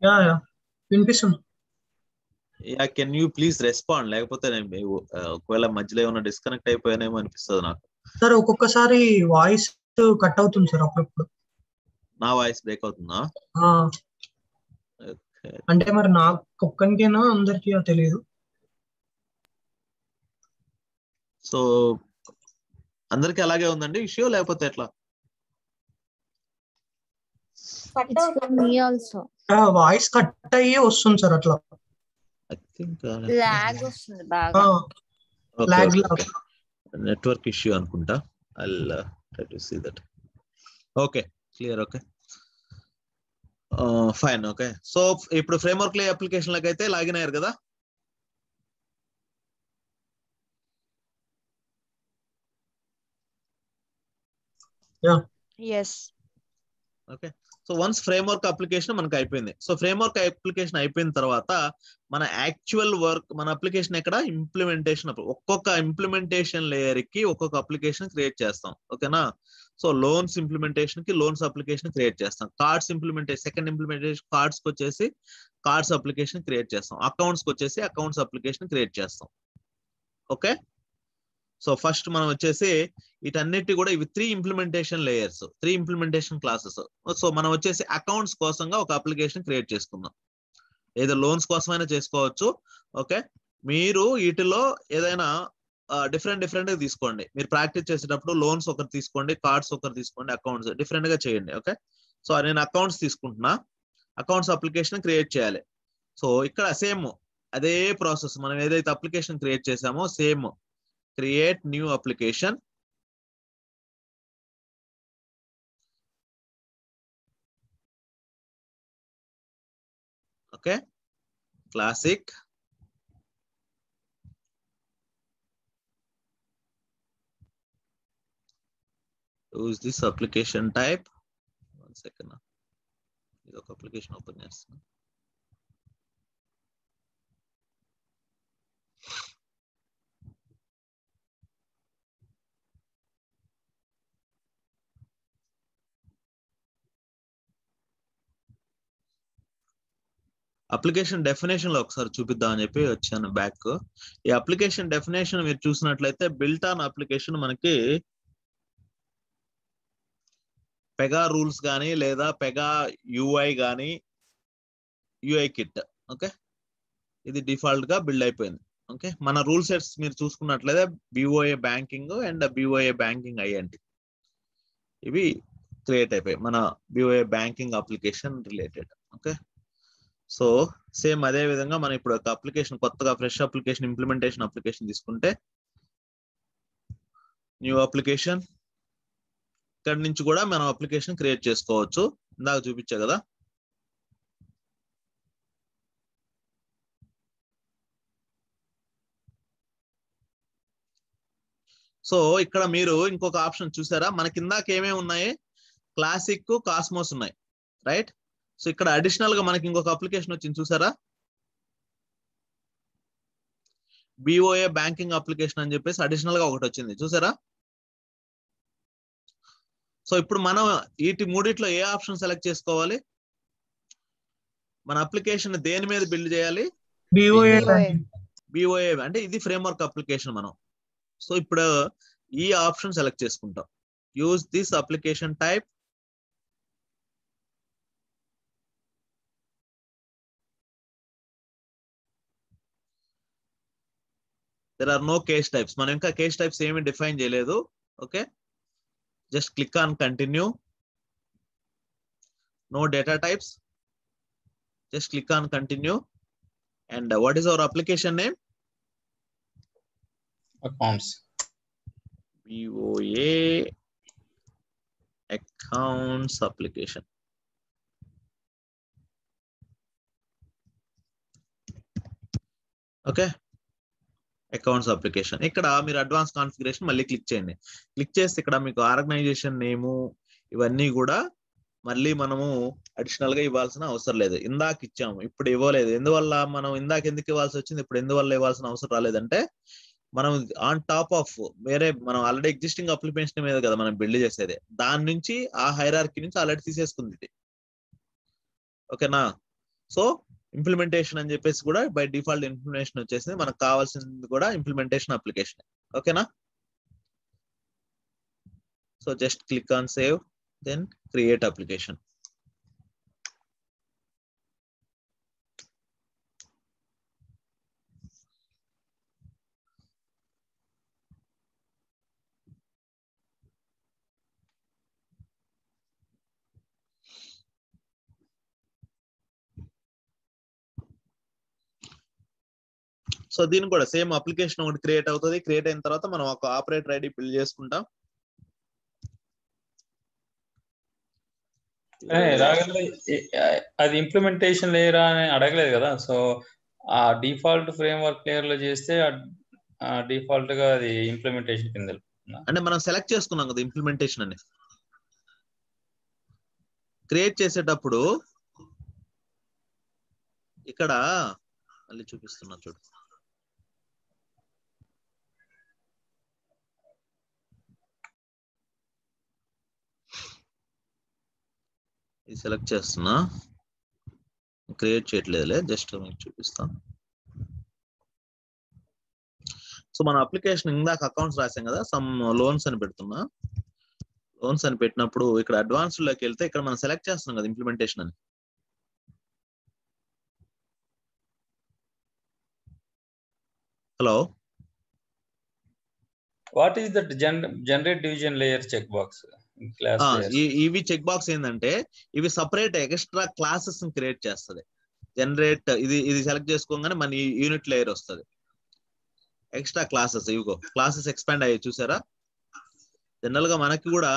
యా వినిపిస్తుంది. Yeah can you please respond, లేకపోతే నేను ఒకవేళ మధ్యలో ఏమైనా డిస్కనెక్ట్ అయిపోయానేమో అనిపిస్తుంది నాకు. సార్ ఒక్కొక్కసారి వాయిస్ కట్ అవుతుంది సార్ అప్పుడప్పుడు. నా వాయిస్ బ్రేక్ అవుతుందా? అంటే మరి నాకు ఒక్కనికేనా అందరికీ తెలియదు. సో అందరికి అలాగే ఉందండి ఇష్యూ, లేకపోతే ఎట్లా? It's for me also. Voice cut అయ్యి వస్తుంది సార్ అట్లా. ఐ థింక్ Lag వస్తుంది బాగా. నెట్వర్క్ ఇష్యూ అనుకుంటా. I'll try to see that. Okay clear. Okay fine. Okay so ఇప్పుడు ఫ్రేమ్వర్క్ లే అప్లికేషన్ లకి అయితే లాగిన్ అయ్యారు కదా? Yes. Okay so once framework application మనకు అయిపోయింది. సో ఫ్రేమ్వర్క్ అప్లికేషన్ అయిపోయిన తర్వాత మన యాక్చువల్ వర్క్, మన అప్లికేషన్ ఎక్కడ ఇంప్లిమెంటేషన్, ఒక్కొక్క ఇంప్లిమెంటేషన్ లేయర్ కి ఒక్కొక్క అప్లికేషన్ క్రియేట్ చేస్తాం. ఓకేనా? సో లోన్స్ ఇంప్లిమెంటేషన్ కి లోన్స్ అప్లికేషన్ క్రియేట్ చేస్తాం. Cards implementation, second implementation cards కి వచ్చేసి కార్డ్స్ అప్లికేషన్ క్రియేట్ చేస్తాం. అకౌంట్స్ కి వచ్చేసి అకౌంట్స్ అప్లికేషన్ క్రియేట్ చేస్తాం. ఓకే సో ఫస్ట్ మనం వచ్చేసి వీటన్నిటి కూడా ఇవి 3 implementation layers, 3 implementation classes. So మనం వచ్చేసి అకౌంట్స్ కోసంగా ఒక అప్లికేషన్ క్రియేట్ చేసుకుందాం. ఏదో లోన్స్ కోసమైనా చేసుకోవచ్చు. ఓకే మీరు వీటిలో ఏదైనా డిఫరెంట్ తీసుకోండి. మీరు ప్రాక్టీస్ చేసేటప్పుడు లోన్స్ ఒకటి తీసుకోండి, కార్డ్స్ ఒకటి తీసుకోండి, అకౌంట్స్ డిఫరెంట్ గా చేయండి. ఓకే సో నేను అకౌంట్స్ తీసుకుంటున్నా. అకౌంట్స్ అప్లికేషన్ క్రియేట్ చేయాలి. సో ఇక్కడ సేమ్ అదే ప్రాసెస్, మనం ఏదైతే అప్లికేషన్ క్రియేట్ చేసామో same create new application. Okay classic, use this application type. One second, this application open. Yes, application definition లో ఒకసారి చూపిద్దామని చెప్పి వచ్చాను బ్యాక్. ఈ అప్లికేషన్ డెఫినేషన్ మీరు చూసినట్లయితే బిల్ట్ ఆన్ అప్లికేషన్ మనకి పెగా రూల్స్ కానీ లేదా పెగా యూఐ కానీ యూఐ కిట్. ఓకే ఇది డిఫాల్ట్ గా బిల్డ్ అయిపోయింది. ఓకే మన రూల్ సెట్స్ మీరు చూసుకున్నట్లయితే BOA banking and BOA banking INT ఇవి క్రియేట్ అయిపోయాయి మన BOA banking application related. Okay so same అదే విధంగా మనం ఇప్పుడు ఒక అప్లికేషన్ కొత్తగా ఫ్రెష్ అప్లికేషన్ ఇంప్లిమెంటేషన్ అప్లికేషన్ తీసుకుంటే న్యూ అప్లికేషన్, ఇక్కడ నుంచి కూడా మనం అప్లికేషన్ క్రియేట్ చేసుకోవచ్చు. ఇందాక చూపించా కదా. సో ఇక్కడ మీరు ఇంకొక ఆప్షన్ చూసారా, మనకి ఇందాక ఏమేమి ఉన్నాయి, క్లాసిక్, కాస్మోస్ ఉన్నాయి రైట్. సో ఇక్కడ అడిషనల్ గా మనకి ఇంకొక అప్లికేషన్ వచ్చింది చూసారా, బిఓఏ బ్యాంకింగ్ అప్లికేషన్ అని చెప్పేసి అడిషనల్ గా ఒకటి వచ్చింది చూసారా. సో ఇప్పుడు మనం వీటి మూడిట్లో ఏ ఆప్షన్ సెలెక్ట్ చేసుకోవాలి, మన అప్లికేషన్ దేని మీద బిల్డ్ చేయాలి, బిఓఏ అంటే ఇది ఫ్రేమ్వర్క్ అప్లికేషన్ మనం. సో ఇప్పుడు ఈ ఆప్షన్ సెలెక్ట్ చేసుకుంటాం, use this application type. There are no case types. మనం ఇంకా కేస్ టైప్స్ ఏమి డిఫైన్ చేయలేదు. Okay just click on continue. No data types. Just click on continue. And what is our application name? Accounts. BOA accounts application. Okay. Accounts application. ఇక్కడ మీరు advance configuration మళ్ళీ click చేయండి. Click చేస్తే ఇక్కడ మీకు organisation నేము ఇవన్నీ కూడా మళ్ళీ మనము అడిషనల్ గా ఇవ్వాల్సిన అవసరం లేదు. ఇందాక ఇచ్చాము ఇప్పుడు ఇవ్వలేదు. ఎందువల్ల మనం ఇందాక ఎందుకు ఇవ్వాల్సి వచ్చింది, ఇప్పుడు ఎందువల్ల ఇవ్వాల్సిన అవసరం రాలేదంటే మనం ఆన్ టాప్ ఆఫ్ వేరే మనం ఆల్రెడీ ఎగ్జిస్టింగ్ అప్లికేషన్ మీద కదా మనం బిల్డ్ చేసేది, దాని నుంచి ఆ హైరార్కీ నుంచి ఆల్రెడీ తీసేసుకుంది ఇది. ఓకేనా? సో ఇంప్లిమెంటేషన్ అని చెప్పేసి కూడా బై డిఫాల్ట్ ఇంప్లిమెంటేషన్ వచ్చేసింది. మనకు కావాల్సింది కూడా ఇంప్లిమెంటేషన్ అప్లికేషన్. ఓకేనా? So just click on save, then create application. So దీనికి కూడా సేమ్ అప్లికేషన్ ఒకటి క్రియేట్ అవుతుంది. క్రియేట్ అయిన తర్వాత మనం ఒక ఆపరేటర్ ఐడి బిల్డ్ చేసుకుంటాం. అది ఇంప్లిమెంటేషన్ లేయరా అని అడగలేదు కదా. సో ఆ డిఫాల్ట్ ఫ్రేమ్వర్క్ లేయర్ లో చేస్తే డిఫాల్ట్ గా అది ఇంప్లిమెంటేషన్ కింద వెళ్తుందా? అంటే మనం సెలెక్ట్ చేసుకున్నాం కదా ఇంప్లిమెంటేషన్ అని. క్రియేట్ చేసేటప్పుడు ఇక్కడ మళ్ళీ చూపిస్తున్నా చూడు. ఇది సెలెక్ట్ చేస్తున్నా, క్రియేట్ చేయట్లేదులే, జస్ట్ మీకు చూపిస్తాను. సో మన అప్లికేషన్ ఇందాక అకౌంట్స్ రాసాం కదా, సమ్ లోన్స్ అని పెడుతున్నా. లోన్స్ అని పెట్టినప్పుడు ఇక్కడ అడ్వాన్స్ లోకి వెళ్తే ఇక్కడ మనం సెలెక్ట్ చేస్తున్నాం కదా ఇంప్లిమెంటేషన్ అని. Hello, what is that generate division layer check box? ఇవి చెక్ బాక్స్ ఏంటంటే ఇవి సపరేట్ ఎక్స్ట్రా క్లాసెస్ క్రియేట్ చేస్తుంది. జనరేట్ ఇది సెలెక్ట్ చేసుకోగానే మన యూనిట్ లేయర్ వస్తుంది. ఎక్స్ట్రా క్లాసెస్, ఇవిగో క్లాసెస్ ఎక్స్పాండ్ అయ్యి చూసారా. జనరల్ గా మనకి కూడా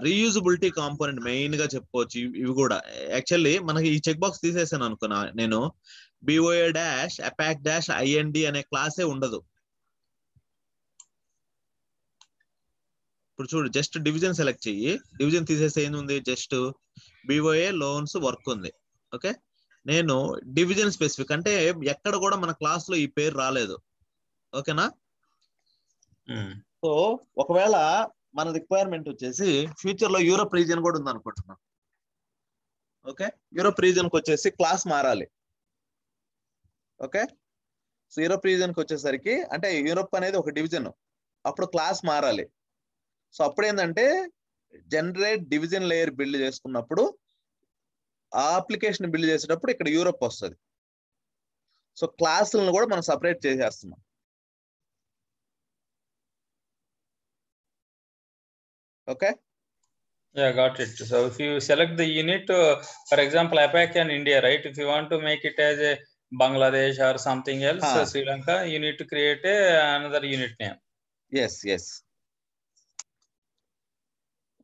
రీయూజబిలిటీ కాంపోనెంట్ మెయిన్ గా చెప్పుకోవచ్చు. ఇవి కూడా యాక్చువల్లీ మనకి ఈ చెక్ బాక్స్ తీసేసాను అనుకున్నా నేను, BOA డాష్ అపాక్ డాష్ IND అనే క్లాసే ఉండదు. ఇప్పుడు చూడు, జస్ట్ డివిజన్ సెలెక్ట్ చెయ్యి, డివిజన్ తీసేస్తే ఏంది, జస్ట్ BOA లోన్స్ వర్క్ ఉంది. ఓకే, నేను డివిజన్ స్పెసిఫిక్ అంటే ఎక్కడ కూడా మన క్లాస్ లో ఈ పేరు రాలేదు. ఓకేనా? సో ఒకవేళ మన రిక్వైర్మెంట్ వచ్చేసి ఫ్యూచర్ లో యూరోప్ రీజియన్ కూడా ఉంది అనుకుంటున్నాం. ఓకే, యూరోప్ రీజియన్ కి వచ్చేసి క్లాస్ మారాలి. ఓకే, సో యూరోప్ రీజియన్ కి వచ్చేసరికి అంటే యూరోప్ అనేది ఒక డివిజన్, అప్పుడు క్లాస్ మారాలి. సో అప్పుడు ఏంటంటే జనరేట్ డివిజన్ లేయర్ బిల్డ్ చేసుకున్నప్పుడు ఆ అప్లికేషన్ బిల్డ్ చేసేటప్పుడు ఇక్కడ యూరోప్ వస్తుంది. సో క్లాసులను కూడా మనం సపరేట్ చేసేస్తున్నాం. Okay, Yeah, got it. So if you select the unit, for example, APAC and India, right? If you want to make it as a Bangladesh or something else, Sri Lanka, you need to create another unit name. Yes.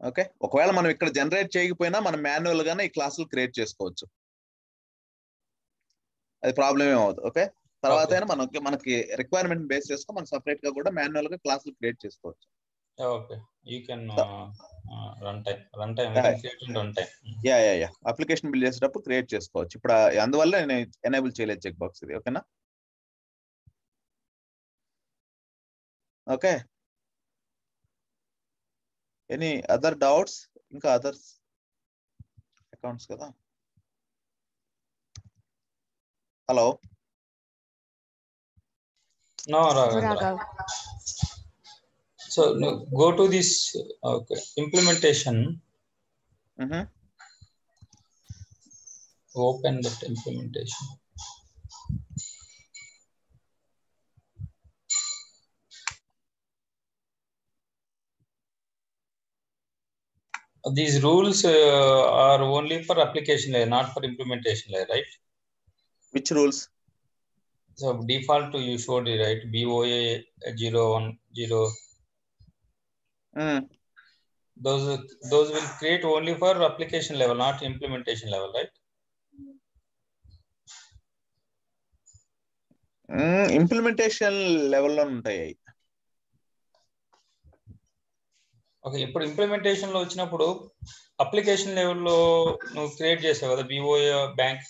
Okay, ఒకవేళ మనం ఇక్కడ generate చేయకపోయినా మనం manual గానే ఈ క్లాసులు create చేసుకోవచ్చు. అది ప్రాబ్లం ఏమవుతుంది. ఓకే, తర్వాత అయినా మనకి రిక్వైర్మెంట్ బేస్ చేసుకొని మనం సపరేట్ గా కూడా మాన్యువల్ గా క్లాసులు క్రియేట్ చేసుకోవచ్చు. Okay, you can run time application build చేసేటప్పుడు క్రియేట్ చేసుకోవచ్చు. ఇప్పుడు అందువల్ల నేను ఎనేబుల్ చేయలేదు చెక్ బాక్స్ ఇది. ఓకేనా? Okay, any other doubts? ఇంకా అదర్స్ అకౌంట్స్ కదా. Hello, No, Raghavendra. So no, go to this implementation. Open that implementation. These rules are only for application layer, not for implementation layer, right? Which rules? So default you showed it, right? BOA 010. Those will create only for application level, not implementation level, right? Implementation లెవెల్లో ఉంటాయి. Okay, ఇప్పుడు implementation లో వచ్చినప్పుడు application లెవెల్లో నువ్వు create చేసావు కదా BOA bank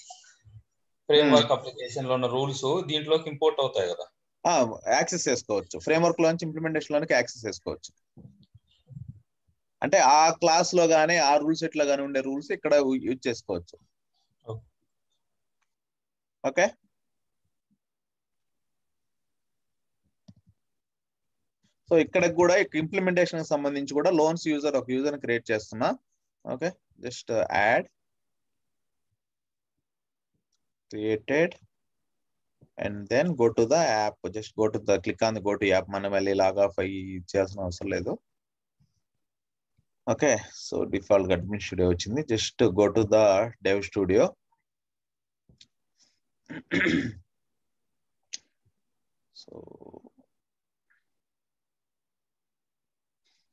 framework application లో ఉన్న రూల్స్ దీంట్లోకి ఇంపోర్ట్ అవుతాయి కదా. యాక్సెస్ చేసుకోవచ్చు. ఫ్రేమ్వర్క్ లోంచి ఇంప్లిమెంటేషన్ లోనికి యాక్సెస్ చేసుకోవచ్చు. అంటే ఆ క్లాస్ లో గానీ ఆ రూల్ సెట్ లో గానీ ఉండే రూల్స్ ఇక్కడ యూజ్ చేసుకోవచ్చు. ఓకే, సో ఇక్కడ కూడా ఇంప్లిమెంటేషన్ కి సంబంధించి కూడా లోన్స్ యూజర్ ఒక యూజర్ ని క్రియేట్ చేస్తున్నా. Okay, just add created and then go to the app. Just go to the click on the go to app. మనం మళ్ళీ లాగ్ ఆఫ్ అయ్యి చేయాల్సిన అవసరం లేదు. Okay, so default admin studio వచ్చింది. Just go to the dev studio.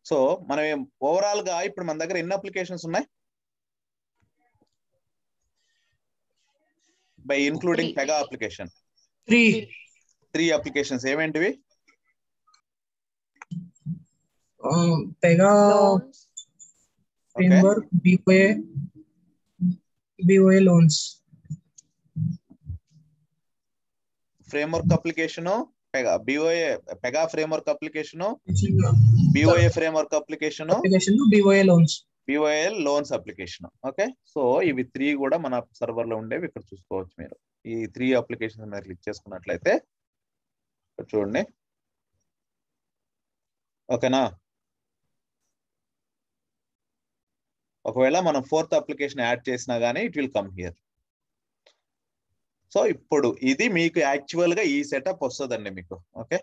So మనం overall గా ఇప్పుడు మన దగ్గర ఎన్ని అప్లికేషన్స్ ఉన్నాయి? By including Pega application 3 applications. ఏమేంటివి? Pega framework, BOA loans. Framework application, Pega framework application, BOA framework application, BOA loans application. Okay, so ఇవి 3 కూడా మన సర్వర్ లో ఉండేవి. ఇక్కడ చూసుకోవచ్చు మీరు. ఈ 3 అప్లికేషన్స్ మీద క్లిక్ చేసుకున్నట్లయితే చూడండి. ఓకేనా? ఒకవేళ మనం 4th అప్లికేషన్ యాడ్ చేసినా గానీ it will come here. So ఇప్పుడు ఇది మీకు యాక్చువల్ గా ఈ సెటప్ వస్తుందండి మీకు. ఓకే,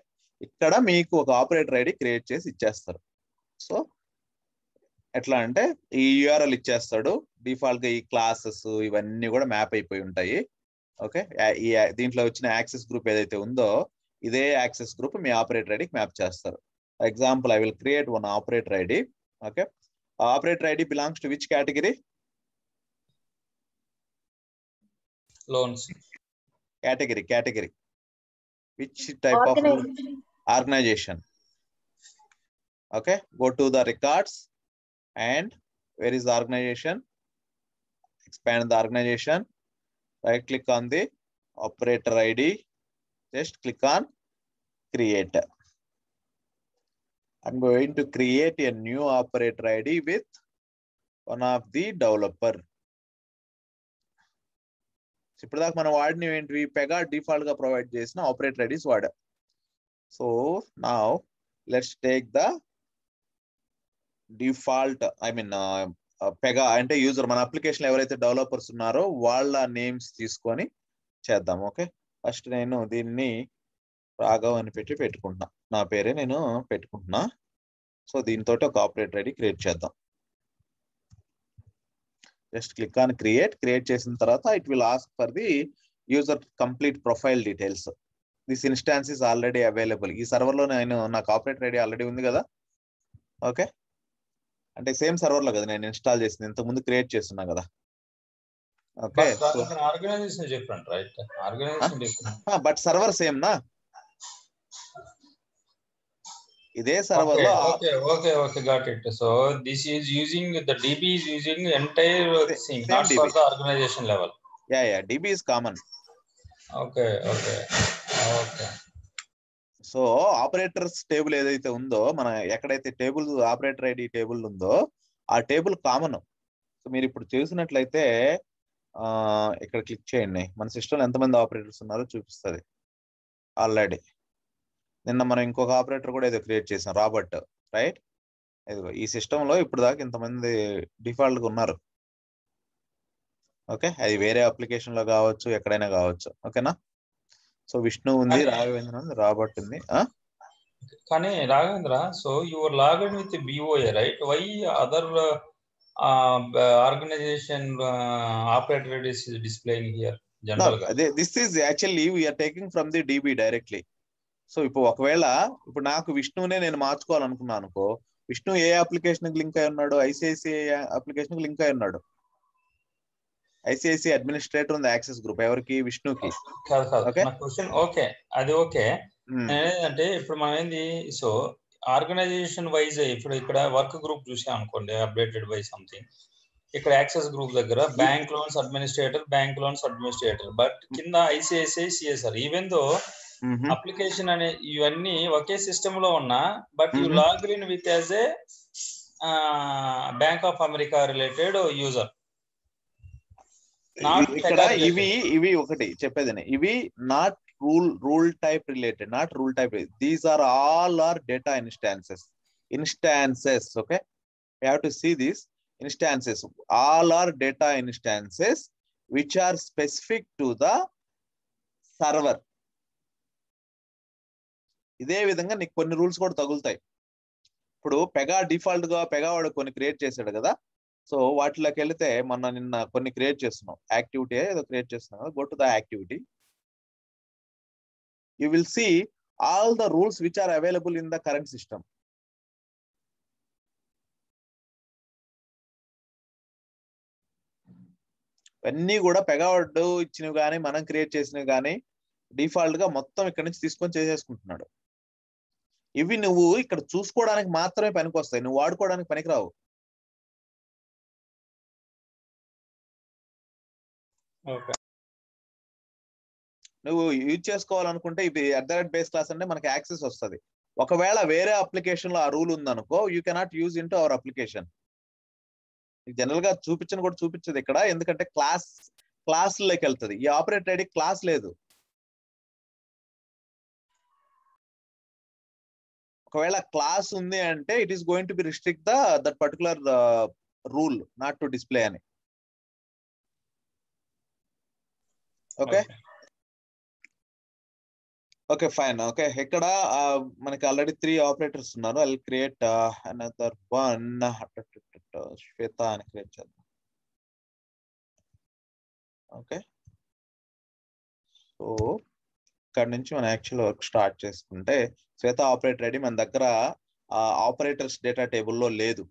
ఇక్కడ మీకు ఒక ఆపరేటర్ ఐడి క్రియేట్ చేసి ఇచ్చేస్తారు. సో ఎట్లా అంటే ఈ URL ఇచ్చేస్తాడు. డిఫాల్ట్ గా ఈ క్లాసెస్ ఇవన్నీ కూడా మ్యాప్ అయిపోయి ఉంటాయి. ఓకే, ఈ దీంట్లో వచ్చిన యాక్సెస్ గ్రూప్ ఏదైతే ఉందో ఇదే యాక్సెస్ గ్రూప్ మీ ఆపరేటర్ ఐడికి మ్యాప్ చేస్తారు. For example, I will create one operator ID. Okay, operator ID belongs to which category? Loans category. Which type of organization? Okay, go to the records and where is the organization? Expand the organization. Right click on the operator ID. Just click on create. I'm going to create a new operator ID with one of the developer. ఇప్పుడు దాకా మనం వాడినవి ఏంటివి? Pega default గా provide చేసిన operator IDs వాడా. So now let's take the default, I mean Pega అంటే user, మన application ఎవరైతే డెవలపర్స్ ఉన్నారో వాళ్ళ నేమ్స్ తీసుకొని చేద్దాం. ఓకే, ఫస్ట్ నేను దీన్ని రాఘవ్ అని పెట్టుకుంటున్నా. నా పేరే నేను పెట్టుకుంటున్నా. సో దీంతో ఒక ఆపరేటర్ ఐడి క్రియేట్ చేద్దాం. జస్ట్ క్లిక్ ఆన్ క్రియేట్ చేసిన తర్వాత it will ask for the user complete profile details. This instance is already available. ఈ సర్వర్ లో నాకు ఆపరేటర్ ఐడి ఆల్రెడీ ఉంది కదా. ఓకే, అంటే సేమ్ సర్వర్ లో కదా నేను ఇన్స్టాల్ చేసింది, ఇంతకు ముందు క్రియేట్ చేస్తున్నా కదా. Okay, organization different, right? Organization different, but server same నా. ఇదే సర్వర్ లో. Okay got it. So this is using the DB is using entire thing, not for the organization level. Yeah, DB is common. Okay. So operators table ఏదైతే ఉందో, మన ఎక్కడైతే table operator ID table ఉందో ఆ table common. So మీరు ఇప్పుడు చూసినట్లయితే ఇక్కడ క్లిక్ చేయండి. మన సిస్టంలో ఎంతమంది ఆపరేటర్స్ ఉన్నారో చూపిస్తుంది. ఆల్రెడీ నిన్న మనం ఇంకొక ఆపరేటర్ కూడా ఏదో క్రియేట్ చేసాం, రాబర్ట్, రైట్? ఈ సిస్టమ్ లో ఇప్పుడు దాకా ఇంతమంది డిఫాల్ట్ గా ఉన్నారు. ఓకే, అది వేరే అప్లికేషన్ లో కావచ్చు, ఎక్కడైనా కావచ్చు. ఓకేనా? సో విష్ణు ఉంది, రాఘవేంద్ర ఉంది, రాబర్ట్ ఉంది. కానీ Raghavendra, so your login with BOA, right? Why other organization operator IDs is displaying here general గా? This is actually we are taking from the DB directly. So ఇప్పుడు ఒకవేళ ఇప్పుడు నాకు విష్ణునే నేను మార్చుకోవాలనుకున్నాను అనుకో, విష్ణు ఏ అప్లికేషన్ కి లింక్ అయి ఉన్నాడు? ICICI అప్లికేషన్ కి లింక్ అయి ఉన్నాడు. ICICI అడ్మినిస్ట్రేటర్ ఉంది యాక్సెస్ గ్రూప్ ఎవరికి? విష్ణుకి. ఓకే, అది ఓకే. అంటే ఇప్పుడు మనం ఏంది, సో ఆర్గనైజేషన్ వైజ్ ఇప్పుడు ఇక్కడ వర్క్ గ్రూప్ చూసాం అనుకోండి, అప్డేటెడ్ బై సంథింగ్. ఇక్కడ యాక్సెస్ గ్రూప్ దగ్గర బ్యాంక్ లోన్స్ అడ్మినిస్ట్రేటర్, బట్ కింద ICICI CSR. Even though application అనే ఇవన్నీ ఒకే సిస్టమ్ లో ఉన్నా but you log in with as a bank of America related user. ఇక్కడ ఇవి ఒకటి చెప్పేది, ఇవి not rule type related, not rule type. These are all are data instances. Okay, you have to see these instances. All are data instances which are specific to the server. ఇదే విధంగా నీకు కొన్ని rules కూడా తగులుతాయి. ఇప్పుడు Pega default గా Pega వాడు కొన్ని క్రియేట్ చేశాడు కదా, సో వాటిలోకి వెళితే నిన్న కొన్ని క్రియేట్ చేస్తున్నాం, యాక్టివిటీ ఏదో క్రియేట్ చేస్తున్నాం కదా, go to the activity. You will see all the rules which are available in the current system. అన్నీ కూడా పెగావాడు ఇచ్చినవి కానీ మనం క్రియేట్ చేసినవి కానీ డిఫాల్ట్ గా మొత్తం ఇక్కడ నుంచి తీసుకొని చేసేసుకుంటున్నాడు. ఇవి నువ్వు ఇక్కడ చూసుకోవడానికి మాత్రమే పనికొస్తాయి, నువ్వు వాడుకోవడానికి పనికిరావు. నువ్వు యూజ్ చేసుకోవాలనుకుంటే ఇది @base class అంటే మనకి యాక్సెస్ వస్తుంది. ఒకవేళ వేరే అప్లికేషన్ లో ఆ రూల్ ఉందనుకో, you cannot use in to our application. General గా చూపించను కూడా చూపించదు ఇక్కడ, ఎందుకంటే క్లాస్లోకి వెళ్తుంది. ఈ ఆపరేటర్ ఐడి క్లాస్ లేదు. ఒకవేళ క్లాస్ ఉంది అంటే it is going to be restrict that particular rule not to display అని. Okay okay fine. ఓకే, ఇక్కడ మనకి ఆల్రెడీ 3 ఆపరేటర్స్ ఉన్నారు. I will create another one. Shweta అని క్రియేట్ చేద్దాం. ఓకే, సో ఇక్కడ నుంచి మనం యాక్చువల్ వర్క్ స్టార్ట్ చేసుకుంటే, శ్వేత ఆపరేటర్ ఐడి మన దగ్గర ఆపరేటర్స్ డేటా టేబుల్లో లేదు.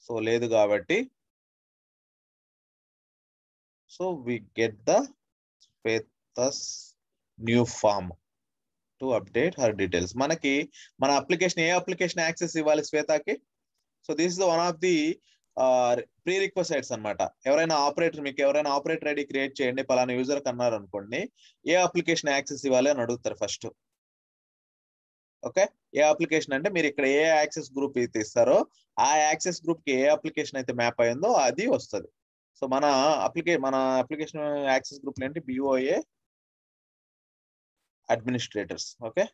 సో లేదు కాబట్టి so we get the Shweta's new form to update her details. మనకి మన అప్లికేషన్ ఏ అప్లికేషన్ యాక్సెస్ ఇవ్వాలి శ్వేతకి? So this is one of the pre requests అన్నమాట. ఎవరైనా ఆపరేటర్ ఐడి క్రియేట్ చేయండి పలానా యూజర్ అన్నారు అనుకోండి, ఏ అప్లికేషన్ యాక్సెస్ ఇవ్వాలి అని అడుగుతారు ఫస్ట్. ఓకే, ఏ అప్లికేషన్ అంటే మీరు ఇక్కడ ఏ యాక్సెస్ గ్రూప్ అయితే ఇస్తారో ఆ యాక్సెస్ గ్రూప్ కి ఏ అప్లికేషన్ అయితే మ్యాప్ అయిందో అది వస్తుంది. సో మన అప్లికేషన్ యాక్సెస్ గ్రూప్ ఏంటి? BOA administrators. ఓకే,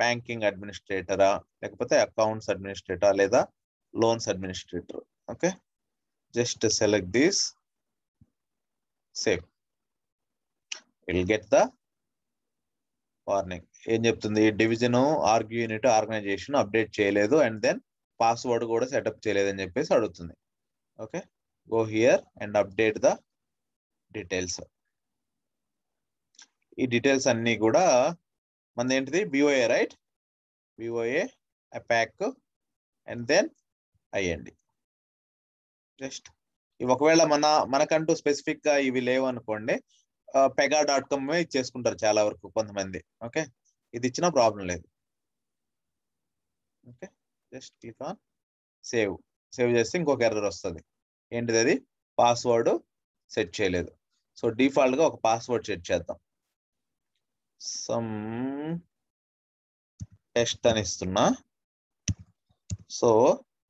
బ్యాంకింగ్ అడ్మినిస్ట్రేటరా, లేకపోతే అకౌంట్స్ అడ్మినిస్ట్రేటరా, లేదా loans administrator. Okay, just select this, save. Will get the warning. ఏం చెప్తుంది? Division, org unit, organization update చేయలేదు అండ్ దెన్ పాస్వర్డ్ కూడా సెటప్ చేయలేదు అని చెప్పేసి అడుగుతుంది. Okay, go here and update the details. ఈ డీటెయిల్స్ అన్ని కూడా మనది ఏంటిది? BOA, right? BOA APAC and then IND. Just ఇవి ఒకవేళ మనకంటూ స్పెసిఫిక్ గా ఇవి లేవు అనుకోండి, pega.com ఇచ్చేసుకుంటారు చాలా వరకు కొంతమంది. ఓకే, ఇది ఇచ్చిన ప్రాబ్లం లేదు. Okay, just click on save. Save చేస్తే ఇంకొక ఎర్రర్ వస్తుంది. ఏంటిది? అది పాస్వర్డ్ సెట్ చేయలేదు. సో డిఫాల్ట్ గా ఒక పాస్వర్డ్ సెట్ చేద్దాం. సమ్ టెస్ట్ అని ఇస్తున్నా. సో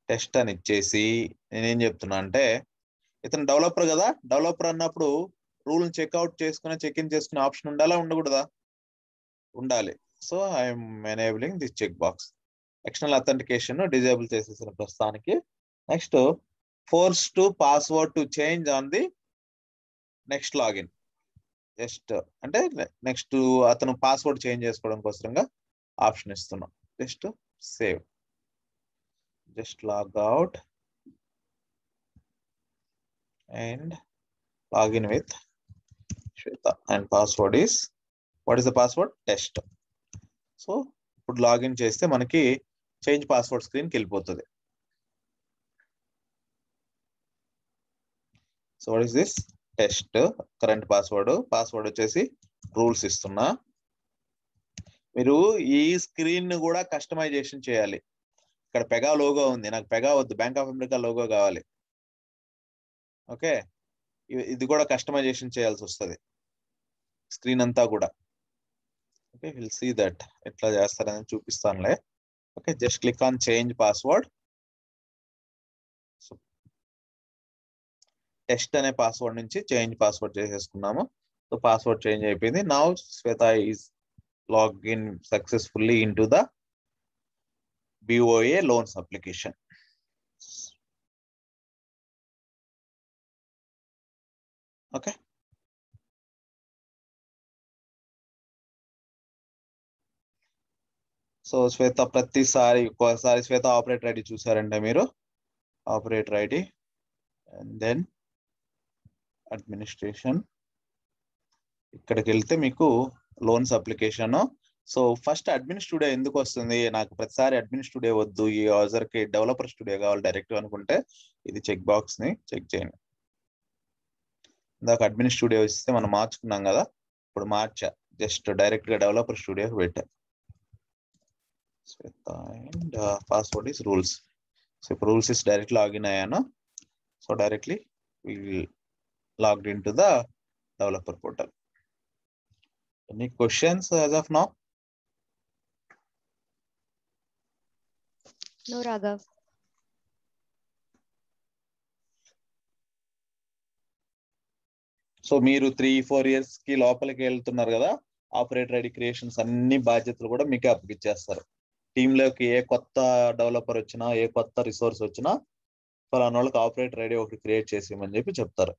టెస్ట్ అని ఇచ్చేసి నేనేం చెప్తున్నా అంటే, ఇతను డెవలపర్ కదా, డెవలపర్ అన్నప్పుడు రూల్ చెక్అవుట్ చేసుకునే చెక్-ఇన్ చేసుకునే ఆప్షన్ ఉండాలా ఉండకూడదా? ఉండాలి. So I'm enabling this check box. External authentication disable చేసేసిన ప్రస్తుతానికి. Next, force to password to change on the next login. Just అంటే నెక్స్ట్ అతను పాస్వర్డ్ చేంజ్ చేసుకోవడం కోసంగా ఆప్షన్ ఇస్తున్నాం. Just save, just log out and log in with Shweta and password is, what is the password? Test. So ఇప్పుడు login చేస్తే మనకి change password screen కి వెళ్ళిపోతుంది. So what is this? Test. Current password వచ్చేసి rules ఇస్తున్నా. మీరు ఈ screen ను కూడా కస్టమైజేషన్ చేయాలి. ఇక్కడ పెగా లోగో ఉంది, నాకు పెగా వద్దు, బ్యాంక్ ఆఫ్ అమెరికా లోగో కావాలి. ఓకే, ఇది కూడా కస్టమైజేషన్ చేయాల్సి వస్తుంది స్క్రీన్ అంతా కూడా. ఓకే, విల్ సీ దట్ ఎట్లా చేస్తారని చూపిస్తానులే. Okay, just click on change password. So test అనే పాస్వర్డ్ నుంచి చేంజ్ పాస్వర్డ్ చేసేసుకున్నాము. సో పాస్వర్డ్ చేంజ్ అయిపోయింది. Now Shweta is login successfully in to the BOA loans application. Okay. So Shweta ప్రతిసారి ఒక్కోసారి శ్వేత ఆపరేటర్ ఐడి చూసారంటే మీరు operator ID and then administration, ఇక్కడికి వెళ్తే మీకు loans application. So first admin studio ఎందుకు వస్తుంది, నాకు ప్రతిసారి అడ్మిన్ స్టూడియో వద్దు, ఈ యూజర్ కి డెవలపర్ స్టూడియో కావాలి డైరెక్ట్ అనుకుంటే ఇది చెక్ బాక్స్ ని చెక్ చేయండి. ఇందాక అడ్మిన్ స్టూడియో ఇస్తే మనం మార్చుకున్నాం కదా, ఇప్పుడు మార్చా, జస్ట్ డైరెక్ట్ గా డెవలపర్ స్టూడియోకి పెట్టా. And password is rules. So ఇప్పుడు రూల్స్ ఇస్ డైరెక్ట్ లాగిన్ అయ్యాను. So directly logged in to the developer portal. Any questions as of now? No, Raghav. So మీరు 3-4 years కి లోపలికి వెళ్తున్నారు కదా, ఆపరేటర్ ఐడి క్రియేషన్స్ అన్ని బాధ్యతలు కూడా మీకే అప్పగిచ్చేస్తారు. టీంలోకి ఏ కొత్త డెవలపర్ వచ్చినా, ఏ కొత్త రిసోర్స్ వచ్చినా ఫలానా వాళ్ళకి ఆపరేటర్ ఐడి ఒకటి క్రియేట్ చేసేయమని చెప్పి చెప్తారు.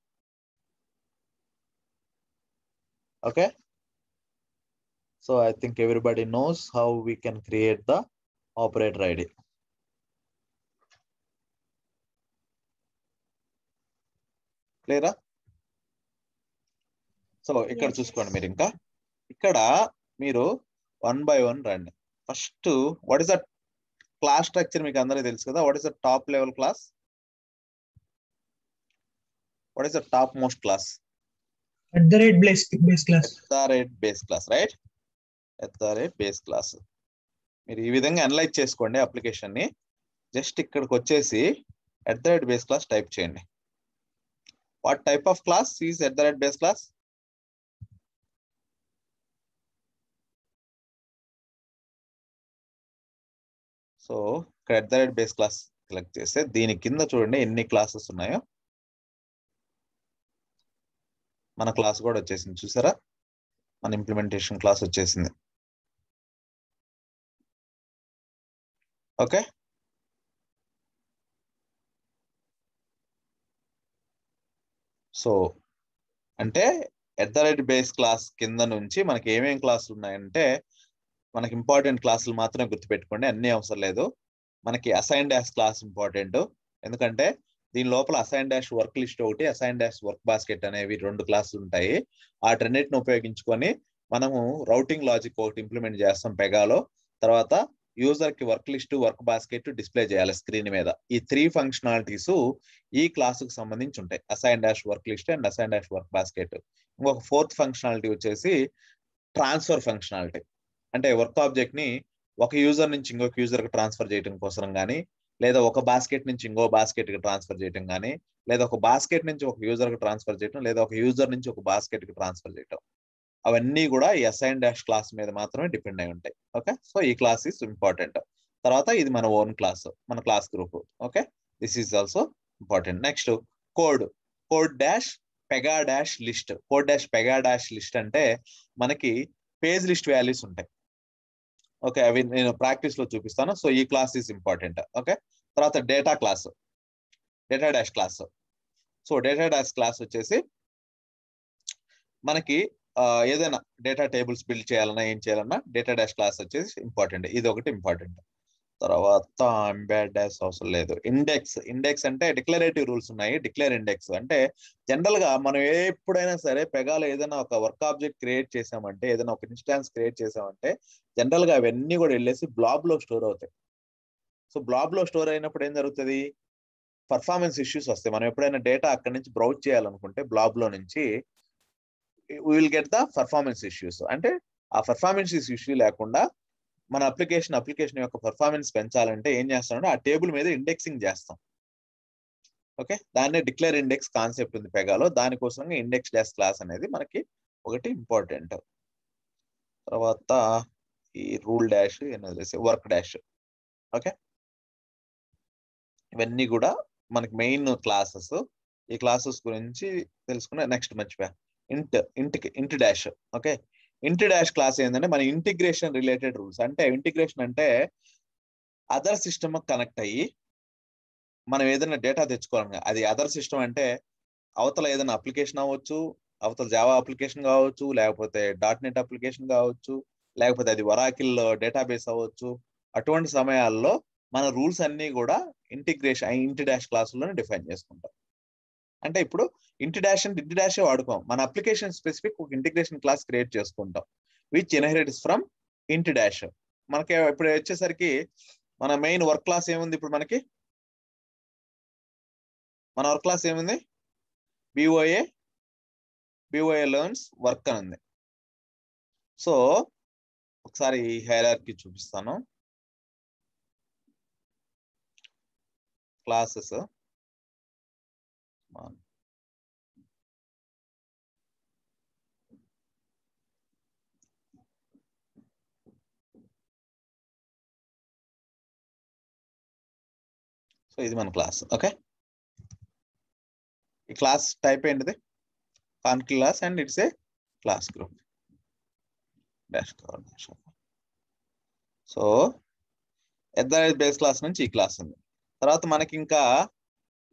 Okay, so I think everybody knows how we can create the operator ID. క్లియరా? సో ఇక్కడ చూసుకోండి మీరు, ఇంకా ఇక్కడ మీరు 1 by 1 రండి. First what is the class structure మీకు అందరికీ తెలుసు కదా. What is the top level class? What is the top most class? base class. base class, right? base class. మీరు ఈ విధంగా అనలైజ్ చేసుకోండి అప్లికేషన్ ని. జస్ట్ ఇక్కడికి వచ్చేసి base class టైప్ చేయండి. What type of class is base class? So ఇక్కడ base class select చేస్తే దీని కింద చూడండి ఎన్ని క్లాసెస్ ఉన్నాయో. మన క్లాస్ కూడా వచ్చేసింది, చూసారా? మన ఇంప్లిమెంటేషన్ క్లాస్ వచ్చేసింది. ఓకే, సో అంటే బేస్ క్లాస్ కింద నుంచి మనకి ఏమేం క్లాసులు ఉన్నాయంటే, మనకి ఇంపార్టెంట్ క్లాసులు మాత్రమే గుర్తుపెట్టుకోండి, అన్ని అవసరం లేదు. మనకి అసైన్ డాష్ క్లాస్ ఇంపార్టెంట్, ఎందుకంటే దీని లోపల అసైన్ డాష్ వర్క్ లిస్ట్ ఒకటి, అసైన్ డాష్ వర్క్ బాస్కెట్ అనేవి 2 క్లాసులు ఉంటాయి. వాటన్నిటిని ఉపయోగించుకొని మనము రౌటింగ్ లాజిక్ ఒకటి ఇంప్లిమెంట్ చేస్తాం పెగాలో. తర్వాత యూజర్ కి work list, work basket display చేయాలి స్క్రీన్ మీద. ఈ 3 ఫంక్షనాలిటీస్ ఈ క్లాసుకు సంబంధించి ఉంటాయి, assign dash work list and assign dash work basket. ఇంకొక 4th ఫంక్షనాలిటీ వచ్చేసి ట్రాన్స్ఫర్ ఫంక్షనాలిటీ. అంటే వర్క్ ఆబ్జెక్ట్ ని ఒక యూజర్ నుంచి ఇంకొక యూజర్ కి ట్రాన్స్ఫర్ చేయడం కోసం కానీ, లేదా ఒక బాస్కెట్ నుంచి ఇంకో బాస్కెట్ కి ట్రాన్స్ఫర్ చేయడం కానీ, లేదా ఒక బాస్కెట్ నుంచి ఒక యూజర్ కి ట్రాన్స్ఫర్ చేయడం, లేదా ఒక యూజర్ నుంచి ఒక బాస్కెట్ కి ట్రాన్స్ఫర్ చేయడం, అవన్నీ కూడా ఈ అసైన్ డాష్ క్లాస్ మీద మాత్రమే డిపెండ్ అయి ఉంటాయి. ఓకే, సో ఈ క్లాస్ ఈస్ ఇంపార్టెంట్. తర్వాత ఇది మన ఓన్ క్లాస్, మన class group. Okay, this is also important. Next code dash Pega dash list. Code dash Pega dash list అంటే మనకి పేజ్ లిస్ట్ వాల్యూస్ ఉంటాయి. ఓకే, అవి నేను ప్రాక్టీస్ లో చూపిస్తాను. సో ఈ క్లాస్ ఈస్ ఇంపార్టెంట్. ఓకే, తర్వాత data dash class. So data dash class వచ్చేసి మనకి ఏదైనా డేటా టేబుల్స్ బిల్డ్ చేయాలన్నా, ఏం చేయాలన్నా డేటా డాష్ క్లాస్ వచ్చేసి ఇంపార్టెంట్. ఇది ఒకటి ఇంపార్టెంట్. తర్వాత ఎంబెడ్ డాష్ అవసరం లేదు. ఇండెక్స్ అంటే డిక్లరేటివ్ రూల్స్ ఉన్నాయి. డిక్లేర్ ఇండెక్స్ అంటే జనరల్ గా మనం ఎప్పుడైనా సరే పెగాలో ఏదైనా ఒక వర్క్ ఆబ్జెక్ట్ క్రియేట్ చేసామంటే, ఏదైనా ఒక ఇన్స్టాన్స్ క్రియేట్ చేసామంటే జనరల్ గా అవన్నీ కూడా వెళ్ళేసి బ్లాబ్ లో స్టోర్ అవుతాయి. సో బ్లాబ్ లో స్టోర్ అయినప్పుడు ఏం జరుగుతుంది, పర్ఫార్మెన్స్ ఇష్యూస్ వస్తాయి. మనం ఎప్పుడైనా డేటా అక్కడి నుంచి బ్రౌజ్ చేయాలనుకుంటే బ్లాబ్ లో నుంచి we will get the performance issues. అంటే ఆ పర్ఫార్మెన్స్ ఇష్యూ లేకుండా మన అప్లికేషన్ యొక్క పర్ఫార్మెన్స్ పెంచాలంటే ఏం చేస్తామంటే ఆ టేబుల్ మీద ఇండెక్సింగ్ చేస్తాం. ఓకే, దాన్నే డిక్లేర్ ఇండెక్స్ కాన్సెప్ట్ ఉంది పెగాలో. దానికోసంగా ఇండెక్స్ డాష్ క్లాస్ అనేది మనకి ఒకటి ఇంపార్టెంట్. తర్వాత ఈ rule dash work dash. Okay, ఇవన్నీ కూడా మనకి మెయిన్ క్లాసెస్. ఈ క్లాసెస్ గురించి తెలుసుకున్న నెక్స్ట్ మర్చిపోయా, ఇంట్ డాష్. ఓకే, ఇంట్ డాష్ క్లాస్ ఏంటంటే మన ఇంటిగ్రేషన్ రిలేటెడ్ రూల్స్. అంటే ఇంటిగ్రేషన్ అంటే అదర్ సిస్టమ్ కనెక్ట్ అయ్యి మనం ఏదైనా డేటా తెచ్చుకోవాలి. అది అదర్ సిస్టమ్ అంటే అవతల ఏదైనా అప్లికేషన్ అవ్వచ్చు, అవతల జావా అప్లికేషన్ కావచ్చు, లేకపోతే .NET అప్లికేషన్ కావచ్చు, లేకపోతే అది ఒరాకిల్ డేటాబేస్ అవ్వచ్చు. అటువంటి సమయాల్లో మన రూల్స్ అన్ని కూడా ఇంట్ డాష్ క్లాసులోనే డిఫైన్ చేసుకుంటాం. అంటే ఇప్పుడు ఇంట్ డాష్ వాడుకోం, మన అప్లికేషన్ స్పెసిఫిక్ ఒక ఇంటిగ్రేషన్ క్లాస్ క్రియేట్ చేసుకుంటాం విచ్ ఇన్హెరిట్స్ ఫ్రమ్ ఇంట్ డాష్. మనకి ఇప్పుడు వచ్చేసరికి మన మెయిన్ వర్క్ క్లాస్ ఏముంది, ఇప్పుడు మనకి మన వర్క్ క్లాస్ ఏముంది, BOA లెర్న్స్ వర్క్ అని ఉంది. సో ఒకసారి ఈ హైరార్కీ చూపిస్తాను. క్లాసెస్ సో ఇది మన క్లాస్. ఓకే, ఈ క్లాస్ టైప్ ఏంటిది, con class and it's a class group dash. So base class నుంచి ఈ క్లాస్ ఉంది. తర్వాత మనకి ఇంకా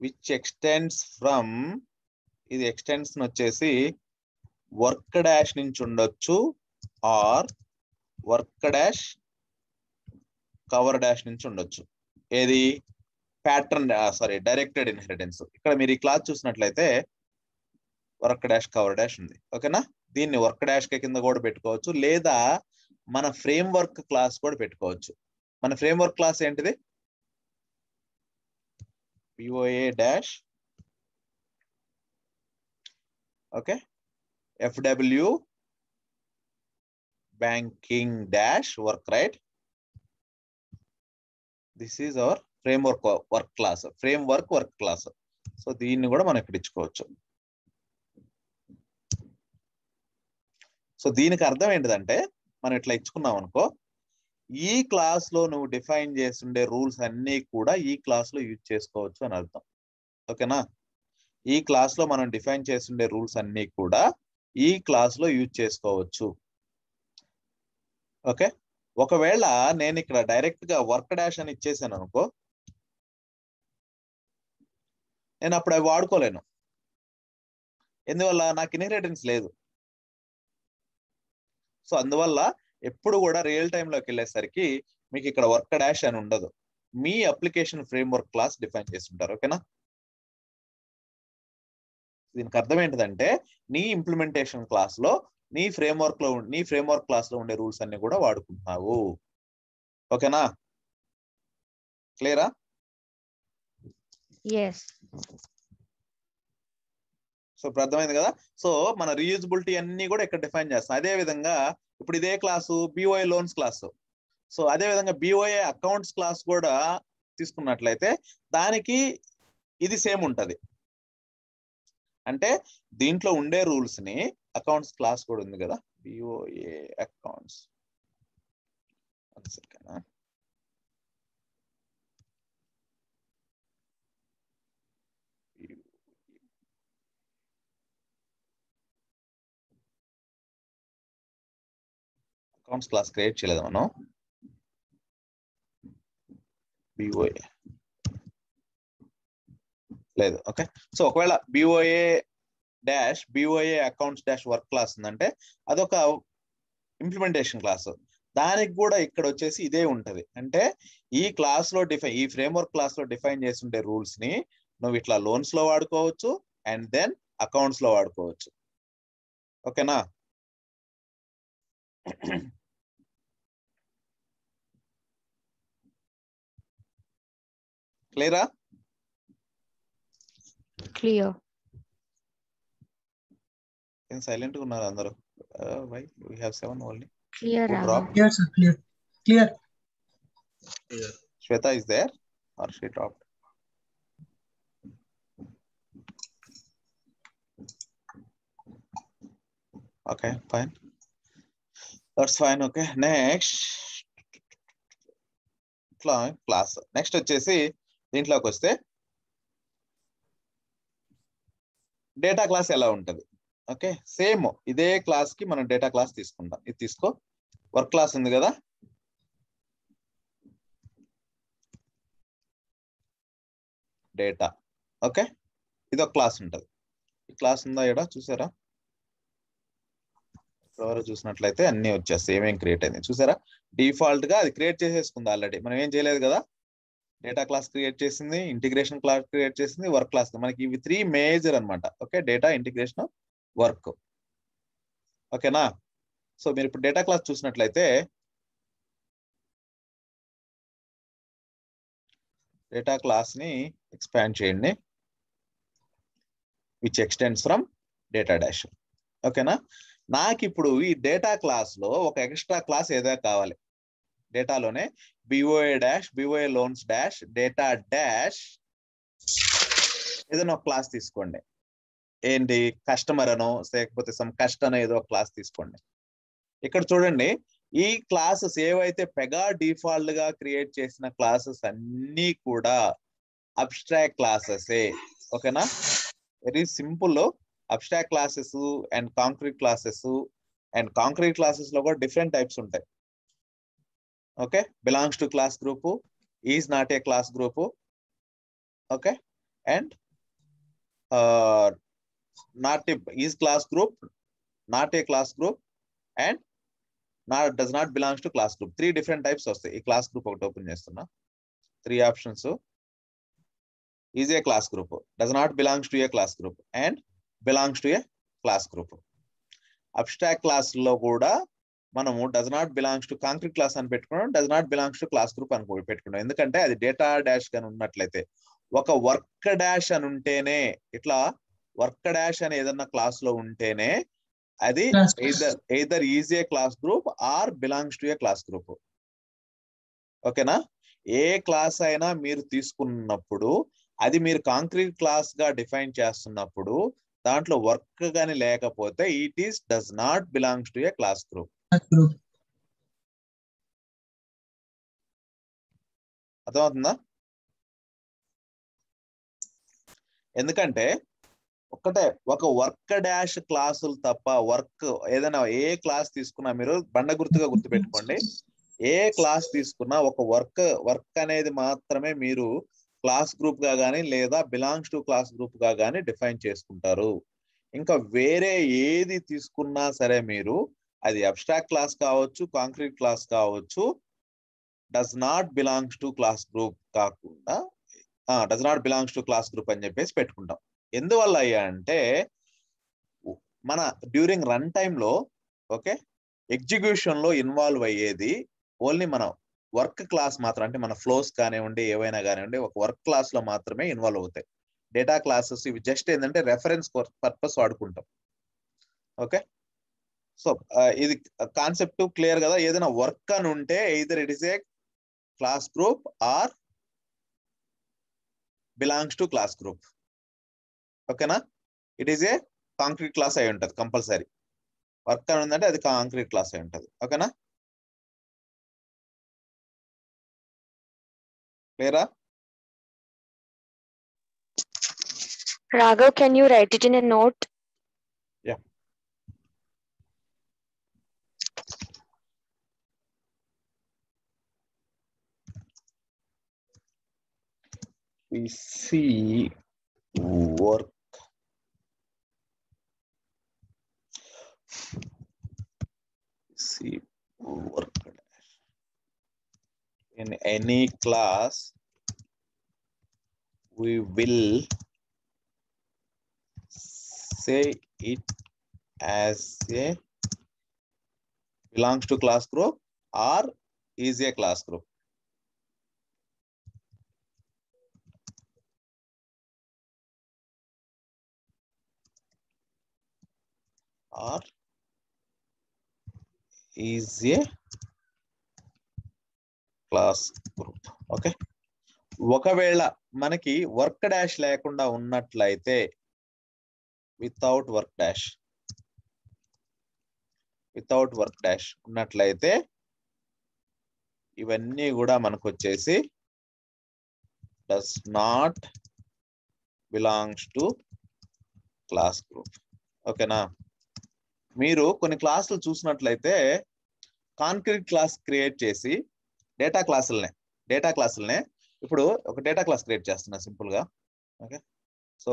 విచ్ ఎక్స్టెండ్స్ ఫ్రమ్, ఇది ఎక్స్టెన్షన్ వచ్చేసి వర్క్ డాష్ నుంచి ఉండొచ్చు or work dash cover dash నుంచి ఉండొచ్చు. ఏది ప్యాటర్న్ డైరెక్టెడ్ ఇన్హెరిటెన్స్. ఇక్కడ మీరు ఈ క్లాస్ చూసినట్లయితే వర్క్ డాష్ కవర్ డాష్ ఉంది. ఓకేనా, దీన్ని వర్క్ డాష్ కింద కూడా పెట్టుకోవచ్చు, లేదా మన ఫ్రేమ్ వర్క్ క్లాస్ కూడా పెట్టుకోవచ్చు. మన ఫ్రేమ్ వర్క్ క్లాస్ ఏంటిది, BOA dash okay FW banking dash work, right? This is our framework work class, framework work class. So దీన్ని కూడా మనం ఇక్కడ ఇచ్చుకోవచ్చు. సో దీనికి అర్థం ఏంటిదంటే మనం ఇట్లా ఇచ్చుకున్నాం అనుకో, ఈ క్లాస్ లో నువ్వు డిఫైన్ చేస్తుండే రూల్స్ అన్ని కూడా ఈ క్లాస్ లో యూజ్ చేసుకోవచ్చు అని అర్థం. ఓకేనా, ఈ క్లాస్ లో మనం డిఫైన్ చేస్తుండే రూల్స్ అన్ని కూడా ఈ క్లాస్ లో యూజ్ చేసుకోవచ్చు. ఓకే, ఒకవేళ నేను ఇక్కడ డైరెక్ట్ గా వర్క్ డాష్ అని ఇచ్చేసాను అనుకో, నేను అప్పుడు అవి వాడుకోలేను. ఎందువల్ల, నాకు ఇన్హెరిటెన్స్ లేదు. సో అందువల్ల ఎప్పుడు కూడా రియల్ టైంలోకి వెళ్ళేసరికి మీకు ఇక్కడ వర్క్ డాష్ అని ఉండదు, మీ అప్లికేషన్ ఫ్రేమ్వర్క్ క్లాస్ డిఫైన్ చేస్తుంటారు. ఓకేనా, దీనికి అర్థం ఏంటిదంటే నీ ఇంప్లిమెంటేషన్ క్లాస్ లో నీ ఫ్రేమ్వర్క్ క్లాస్ లో ఉండే రూల్స్ అన్ని కూడా వాడుకుంటున్నావు. ఓకేనా, క్లియరా? yes సో ఇప్పుడు అర్థమైంది కదా. సో మన రీయూజబిలిటీ అన్ని కూడా ఇక్కడ డిఫైన్ చేస్తాం. అదే విధంగా ఇప్పుడు ఇదే class BOA loans class. So అదే విధంగా BOA అకౌంట్స్ క్లాస్ కూడా తీసుకున్నట్లయితే దానికి ఇది సేమ్ ఉంటది. అంటే దీంట్లో ఉండే రూల్స్ ని అకౌంట్స్ క్లాస్ కూడా ఉంది కదా, BOA accounts. Accounts class create చేయలేదు మనం, BOA లేదు. ఓకే, సో ఒకవేళ BOA accounts dash work class ఉందంటే అదొక ఇంప్లిమెంటేషన్ క్లాస్. దానికి కూడా ఇక్కడ వచ్చేసి ఇదే ఉంటది. అంటే ఈ క్లాస్ లో ఈ ఫ్రేమ్వర్క్ క్లాస్ లో డిఫైన్ చేస్తుండే రూల్స్ ని నువ్వు ఇట్లా లోన్స్ లో వాడుకోవచ్చు అండ్ దెన్ అకౌంట్స్ లో వాడుకోవచ్చు. ఓకేనా, క్లియరా? clear సైలెంట్ గా ఉన్నారు అందరూ. Why we have 7 only? clear Who Rama. dropped? Clear, sir. Clear. Shweta is there or she dropped? Okay, fine. That's fine. Okay, next ఇట్లా క్లాస్. నెక్స్ట్ వచ్చేసి దీంట్లోకి వస్తే డేటా క్లాస్ ఎలా ఉంటది. ఓకే, సేమ్ ఇదే క్లాస్ కి మనం డేటా క్లాస్ తీసుకుంటాం. ఇది తీసుకో, వర్క్ క్లాస్ ఉంది కదా, డేటా. ఓకే, ఇది ఒక క్లాస్ ఉంటది. ఈ క్లాస్ ఉందా ఇక్కడ చూసారా? ఎవరు చూసినట్లయితే అన్ని వచ్చేస్తాయి, ఏమేమి క్రియేట్ అయింది చూసారా? డిఫాల్ట్ గా అది క్రియేట్ చేసేసుకుంది ఆల్రెడీ, మనం ఏం చేయలేదు కదా. డేటా క్లాస్ క్రియేట్ చేసింది, ఇంటిగ్రేషన్ క్లాస్ క్రియేట్ చేసింది, వర్క్ క్లాస్. మనకి ఇవి 3 మేజర్ అన్నమాట. Okay, data, integration, work. ఓకేనా? సో మీరు ఇప్పుడు డేటా క్లాస్ చూసినట్లయితే డేటా క్లాస్ ని ఎక్స్పాండ్ చేయండి, which extends from data dash. ఓకేనా? నాకు ఇప్పుడు ఈ డేటా క్లాస్ లో ఒక ఎక్స్ట్రా క్లాస్ ఏదో కావాలి. డేటాలోనే BOA dash, BOA loans dash, data dash ఏదైనా ఒక క్లాస్ తీసుకోండి. ఏంటి, కస్టమర్ అనో లేకపోతే సమ్ కస్ట్ అనో ఏదో ఒక క్లాస్ తీసుకోండి. ఇక్కడ చూడండి, ఈ క్లాసెస్ ఏవైతే పెగా డిఫాల్ట్ గా క్రియేట్ చేసిన క్లాసెస్ అన్ని కూడా అబ్స్ట్రాక్ట్ క్లాసెసే. ఓకేనా? Very simple. Abstract classes and concrete classes. And concrete classes లో కూడా డిఫరెంట్ టైప్స్ ఉంటాయి. Okay, belongs to class group, is not a class group. Okay, and not a is class group, not a class group, and does not belongs to class group. 3 different types వస్తాయి. ఈ class group ఒకటి open చేస్తున్నా. 3 options. Is a class group, does not belongs to a class group, and belongs to a class group. Abstract class లో కూడా మనము does not belongs to concrete class అని పెట్టుకున్నాం, does not belongs to class group అని పెట్టుకున్నాం. ఎందుకంటే అది data dash గాని ఉన్నట్లయితే, ఒక వర్క్ డాష్ అని ఉంటేనే, ఇట్లా వర్క్ డాష్ అని ఏదన్నా క్లాస్ లో ఉంటేనే అది either is a class group or belongs to a class group. ఓకేనా? ఏ క్లాస్ అయినా మీరు తీసుకున్నప్పుడు అది మీరు కాంక్రీట్ క్లాస్ గా డిఫైన్ చేస్తున్నప్పుడు దాంట్లో వర్క్ గాని లేకపోతే it is does not belongs to a class group. అర్థమవుతుందా? ఎందుకంటే ఒక్కటే ఒక వర్క్ డాష్ క్లాసులు తప్ప, వర్క్ ఏదైనా ఏ క్లాస్ తీసుకున్నా మీరు బండ గుర్తుగా గుర్తుపెట్టుకోండి. ఏ క్లాస్ తీసుకున్నా ఒక వర్క్ అనేది మాత్రమే మీరు క్లాస్ గ్రూప్ గా గానీ లేదా బిలాంగ్స్ టు క్లాస్ గ్రూప్ గా గానీ డిఫైన్ చేసుకుంటారు. ఇంకా వేరే ఏది తీసుకున్నా సరే మీరు, అది అబ్స్ట్రాక్ట్ క్లాస్ కావచ్చు, కాంక్రీట్ క్లాస్ కావచ్చు, does not belongs to class group కాకుండా does not belongs to class group అని చెప్పేసి పెట్టుకుంటాం. ఎందువల్ల అయ్యా అంటే మన డ్యూరింగ్ రన్ టైమ్ లో, ఓకే, ఎగ్జిక్యూషన్ లో ఇన్వాల్వ్ అయ్యేది ఓన్లీ మన వర్క్ క్లాస్ మాత్రం. అంటే మన ఫ్లోస్ కానివ్వండి, ఏవైనా కానివ్వండి, ఒక వర్క్ క్లాస్ లో మాత్రమే ఇన్వాల్వ్ అవుతాయి. డేటా క్లాసెస్ ఇవి జస్ట్ ఏంటంటే రెఫరెన్స్ పర్పస్ వాడుకుంటాం. ఓకే, సో ఇది కాన్సెప్ట్ క్లియర్ కదా? ఏదైనా వర్క్ అని ఉంటే either it is a class group or belongs to class group. ఓకేనా? It is a concrete class అయి ఉంటది కంపల్సరీ. వర్క్ అని ఉందంటే అది కాంక్రీట్ క్లాస్ అయి ఉంటది. ఓకేనా? క్లియరా? Raghav, can you write it in a note? Yeah. We see work. See work in any class. We will say it as a belongs to class group or is a class group. Or is a class group. Okay, ఒకవేళ మనకి work dash లేకుండా ఉన్నట్లయితే, without work dash, without work dash ఉన్నట్లయితే ఇవన్నీ కూడా మనకు వచ్చేసి does not belongs to class group. ఓకేనా? మీరు కొన్ని క్లాసులు చూసినట్లయితే కాంక్రీట్ క్లాస్ క్రియేట్ చేసి డేటా క్లాసులనే ఇప్పుడు ఒక డేటా క్లాస్ క్రియేట్ చేస్తున్నా సింపుల్ గా. Okay, so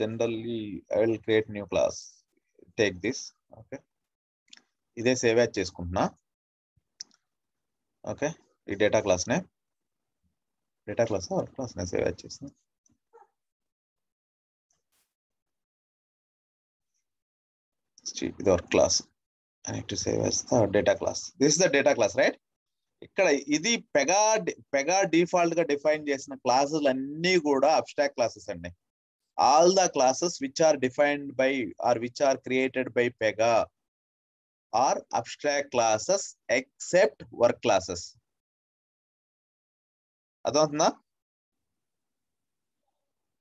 generally I will create new class, take this. Okay, ఇదే సేవ్ యాజ్ చేసుకుంటున్నా. ఓకే, ఈ డేటా క్లాస్ నే సేవ్ యాజ్ చేస్తున్నా. ఇది work class. I need to save as the data class. This is the data class, right? ఇక్కడ ఇది Pega default గా define చేసిన క్లాసెస్ అన్ని కూడా అబ్స్ట్రాక్ట్ క్లాసెస్ అండి. All the classes which are defined by or which are created by Pega are abstract classes except work classes. అర్థమవుతుందా?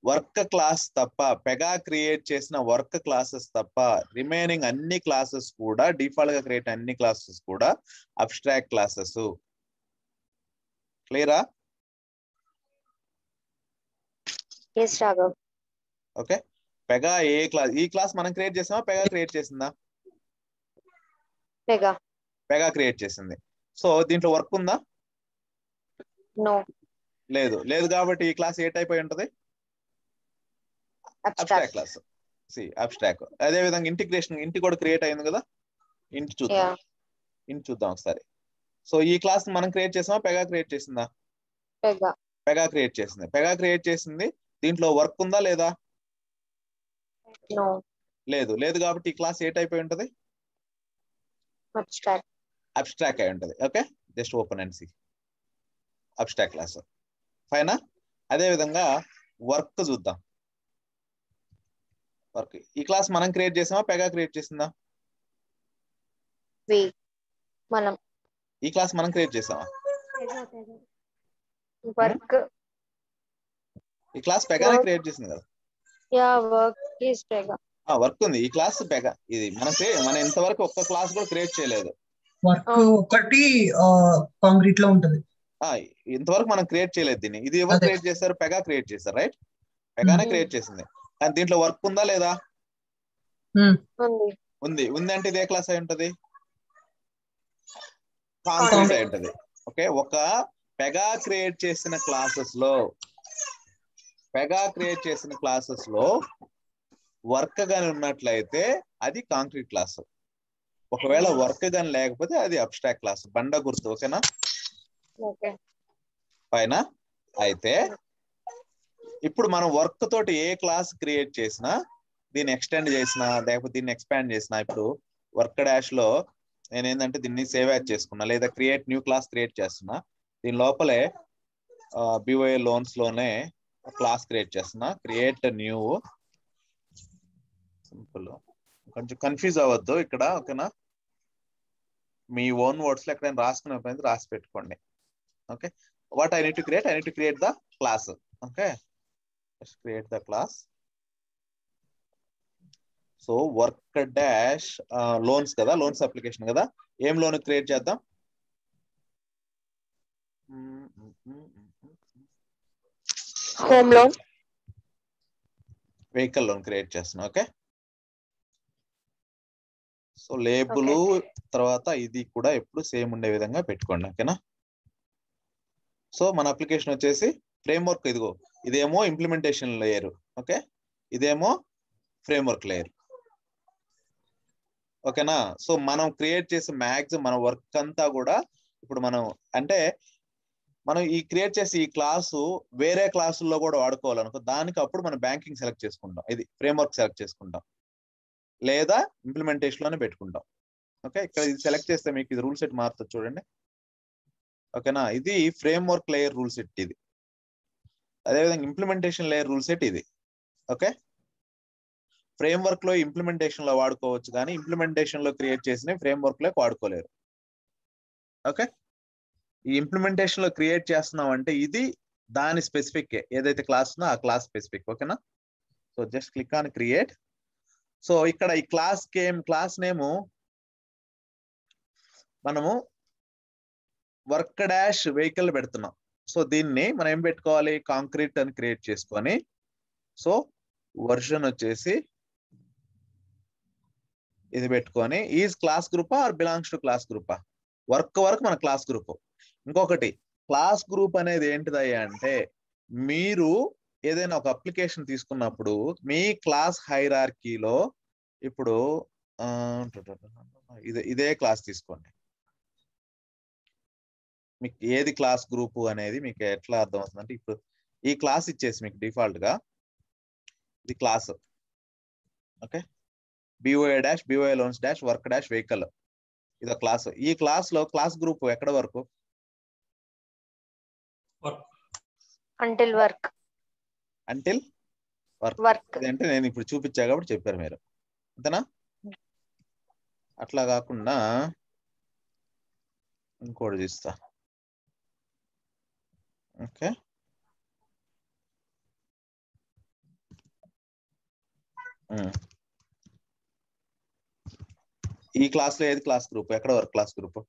Work class తప్ప, Pega create చేసిన వర్క్ క్లాసెస్ తప్ప remaining అన్ని క్లాసెస్ కూడా, డిఫాల్ట్ గా క్రియేట్ అన్ని classes కూడా అబ్స్ట్రాక్ట్ క్లాసెస్. క్లియరా? Yes, Raghav. Okay, Pega a class, ఈ క్లాస్ మనం క్రియేట్ చేసామా పెగా క్రియేట్ చేసిందా? పెగా క్రియేట్ చేసింది. సో దీంట్లో వర్క్ ఉందా? No. లేదు కాబట్టి ఈ క్లాస్ ఏ టైప్ అయి ఉంటది? Abstract class. అబ్స్ట్రాక్ట్. అదే విధంగా ఇంటిగ్రేషన్, ఇంటి కూడా క్రియేట్ అయింది కదా, ఇంటి చూద్దాం ఒకసారి. సో ఈ క్లాస్ మనం క్రియేట్ చేసామా పెగా క్రియేట్ చేసిందా? పెగా క్రియేట్ చేసింది. పెగా క్రియేట్ చేసింది. దీంట్లో వర్క్ ఉందా లేదా? లేదు కాబట్టి ఈ క్లాస్ ఏ టైప్ అయి ఉంటది? అబ్స్ట్రాక్ట్ అయి ఉంటది. Okay, just open and see. Abstract class ఫైనా. అదే విధంగా వర్క్ చూద్దాం. వర్క్ ఈ క్లాస్ మనం క్రియేట్ చేసామా పెగా క్రియేట్ చేసిందా? ఈ క్లాస్ మనం క్రియేట్ చేసామా? Work. ఈ క్లాస్ పెగానే క్రియేట్ చేసింది కదా. Work is Pega. వర్క్ ఉంది. ఈ క్లాస్ పెగా. ఇది మనం ఇంతవరకు ఒక్క క్లాస్ కూడా క్రియేట్ చేయలేదు. వర్క్ ఒకటి కాంక్రీట్ లో ఉంటది. ఇంతవరకు మనం క్రియేట్ చేయలేదు దీన్ని. ఇది ఎవరు క్రియేట్ చేశారు? పెగా క్రియేట్ చేశారు, రైట్? పెగానే క్రియేట్ చేసింది. కానీ దీంట్లో వర్క్ ఉందా లేదా? ఉంది అంటే ఇదే క్లాస్ అయి ఉంటది? కాంక్రీట్ అయి ఉంటది. ఓకే, ఒక పెగా క్రియేట్ చేసిన క్లాసెస్ లో వర్క్ గాని ఉన్నట్లయితే అది కాంక్రీట్ క్లాస్. ఒకవేళ వర్క్ గాని లేకపోతే అది అబ్స్ట్రాక్ట్ క్లాస్. బండ గుర్తు. ఓకేనా? పైన అయితే ఇప్పుడు మనం వర్క్ తోటి ఏ క్లాస్ క్రియేట్ చేసినా, దీన్ని ఎక్స్టెండ్ చేసినా లేకపోతే దీన్ని ఎక్స్పాండ్ చేసినా, ఇప్పుడు వర్క్ డాష్ లో నేను ఏంటంటే దీన్ని సేవ్ యాజ్ చేసుకున్నా లేదా క్రియేట్ న్యూ క్లాస్ క్రియేట్ చేస్తున్నా. దీని లోపలే BYO లోన్స్ లోనే క్లాస్ క్రియేట్ చేస్తున్నా. Create new. సింపుల్, కొంచెం కన్ఫ్యూజ్ అవ్వద్దు ఇక్కడ. ఓకేనా? మీ ఓన్ వర్డ్స్ లో ఎక్కడైనా రాసుకునే రాసి పెట్టుకోండి. Okay, what I need to create the class. Okay, just create the class. So work dash loans kada, loans application kada. ఏం లోన్ క్రియేట్ చేద్దాం? Home loan. Vehicle loan create చేస్తున్నాం. ఓకే, సో లేబుల్ తర్వాత ఇది కూడా ఎప్పుడు same ఉండే విధంగా పెట్టుకోండి. ఓకేనా? సో మన అప్లికేషన్ వచ్చేసి ఫ్రేమ్వర్క్. ఇదిగో ఇదేమో ఇంప్లిమెంటేషన్ లేయర్. ఓకే, ఇదేమో ఫ్రేమ్వర్క్ లేయర్. ఓకేనా? సో మనం క్రియేట్ చేసే మ్యాక్సిమం మన వర్క్ అంతా కూడా ఇప్పుడు మనం ఈ క్రియేట్ చేసి ఈ క్లాసు వేరే క్లాసుల్లో కూడా వాడుకోవాలనుకో, దానికి అప్పుడు మనం బ్యాంకింగ్ సెలెక్ట్ చేసుకుంటాం, ఇది ఫ్రేమ్వర్క్ సెలెక్ట్ చేసుకుంటాం, లేదా ఇంప్లిమెంటేషన్ లోనే పెట్టుకుంటాం. ఓకే, ఇక్కడ ఇది సెలెక్ట్ చేస్తే మీకు ఇది రూల్ సెట్ మారుతుంది చూడండి. ఓకేనా? ఇది ఫ్రేమ్వర్క్ లేయర్ రూల్ సెట్ ఇది. అదేవిధంగా ఇంప్లిమెంటేషన్ లేయర్ రూల్ సెట్ ఇది. ఓకే, ఫ్రేమ్వర్క్ లో ఇంప్లిమెంటేషన్ లో వాడుకోవచ్చు, కానీ ఇంప్లిమెంటేషన్ లో క్రియేట్ చేసిన ఫ్రేమ్వర్క్ లో వాడుకోలేరు. ఓకే, ఈ ఇంప్లిమెంటేషన్ లో క్రియేట్ చేస్తున్నాం అంటే ఇది దాని స్పెసిఫిక్, ఏదైతే క్లాస్ ఉందో ఆ క్లాస్ స్పెసిఫిక్. ఓకేనా? So just click on create. So ఇక్కడ ఈ క్లాస్ నేమ్ మనము వర్క్ డాష్ వెహికల్ పెడుతున్నాం. సో దీన్ని మనం ఏం పెట్టుకోవాలి, కాంక్రీట్ అని క్రియేట్ చేసుకొని, సో వర్షన్ వచ్చేసి ఇది పెట్టుకొని ఈజ్ క్లాస్ గ్రూపా ఆర్ బిలాంగ్స్ టు క్లాస్ గ్రూపా, వర్క్ వరకు మన క్లాస్ గ్రూప్. ఇంకొకటి క్లాస్ గ్రూప్ అనేది ఏంటిదయ్యా అంటే, మీరు ఏదైనా ఒక అప్లికేషన్ తీసుకున్నప్పుడు మీ క్లాస్ హైరార్కీలో ఇప్పుడు ఇదే క్లాస్ తీసుకోండి, మీకు ఏది క్లాస్ గ్రూప్ అనేది మీకు ఎట్లా అర్థమవుతుంది అంటే, ఇప్పుడు ఈ క్లాస్ ఇచ్చేసి మీకు డిఫాల్ట్ గా ఇది class, okay, BOA dash BOA loans dash work dash vehicle, ఇది క్లాస్. ఈ క్లాస్ లో క్లాస్ గ్రూప్ ఎక్కడ వరకు, until work. అంటిల్ వర్క్ అంటే నేను ఇప్పుడు చూపించా కాబట్టి చెప్పారు మీరు, అంతేనా? అట్లా కాకుండా ఇంకోటి చూస్తా, ఓకే. ఈ క్లాస్ లో ఏది క్లాస్ గ్రూప్, ఎక్కడ వరకు class group?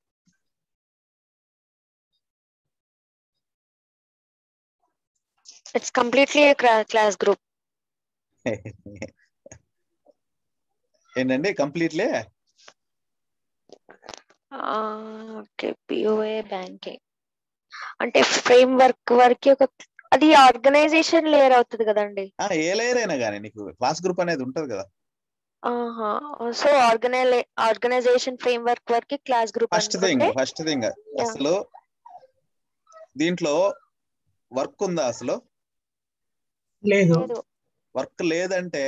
It's completely a class group. ఏంటండి కంప్లీట్లీ? ఓకే, పిఓఏ బ్యాంకింగ్ అంటే ఫ్రేమ్ వర్క్ వరకు ఒక అది ఆర్గనైజేషన్ లేయర్ అవుతుంది కదండి. ఏ లేయర్ అయినా కానీ నీకు క్లాస్ గ్రూప్ అనేది ఉంటది కదా. సో ఆర్గనైజేషన్ ఫ్రేమ్ వర్క్ వరకు క్లాస్ గ్రూప్. ఫస్ట్ థింగ్ అసలు దీంట్లో వర్క్ ఉందా? అసలు లేదు. వర్క్ లేదంటే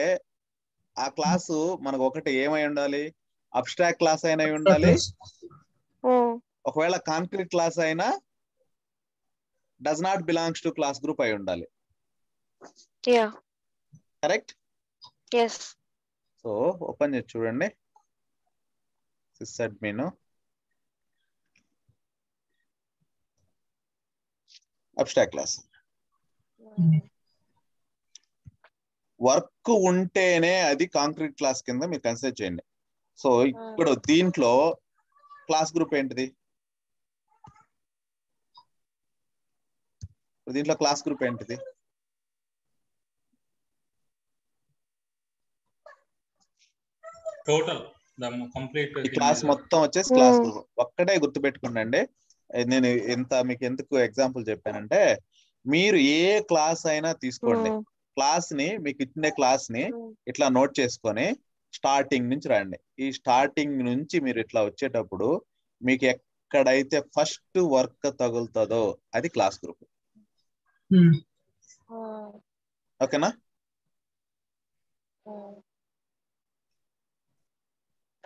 ఆ క్లాసు మనకు ఒకటి ఏమై ఉండాలి, అబ్స్ట్రాక్ట్ క్లాస్ అయినా ఉండాలి, ఒకవేళ కాంక్రీట్ క్లాస్ అయినా does not belongs to class group అయి ఉండాలి. కరెక్ట్? సో ఓపెన్ చేసి చూడండి, సిస్అడ్మిన్ అబ్స్ట్రాక్ట్ క్లాస్. వర్క్ ఉంటేనే అది కాంక్రీట్ క్లాస్ కింద మీరు కన్సిడర్ చేయండి. సో ఇప్పుడు దీంట్లో క్లాస్ గ్రూప్ ఏంటిది? దీంట్లో క్లాస్ గ్రూప్ ఏంటిది? టోటల్ కంప్లీట్ ఈ క్లాస్ మొత్తం వచ్చేసి క్లాస్ గ్రూప్. ఒక్కటే గుర్తు పెట్టుకుండండి. నేను మీకు ఎందుకు ఎగ్జాంపుల్ చెప్పానంటే, మీరు ఏ క్లాస్ అయినా తీసుకోండి, క్లాస్ ని మీకు ఇచ్చిన క్లాస్ ని ఇట్లా నోట్ చేసుకొని స్టార్టింగ్ నుంచి రండి. ఈ స్టార్టింగ్ నుంచి మీరు ఇట్లా వచ్చేటప్పుడు మీకు ఎక్కడైతే ఫస్ట్ వర్క్ తగులుతుందో అది క్లాస్ గ్రూప్. ఓకేనా?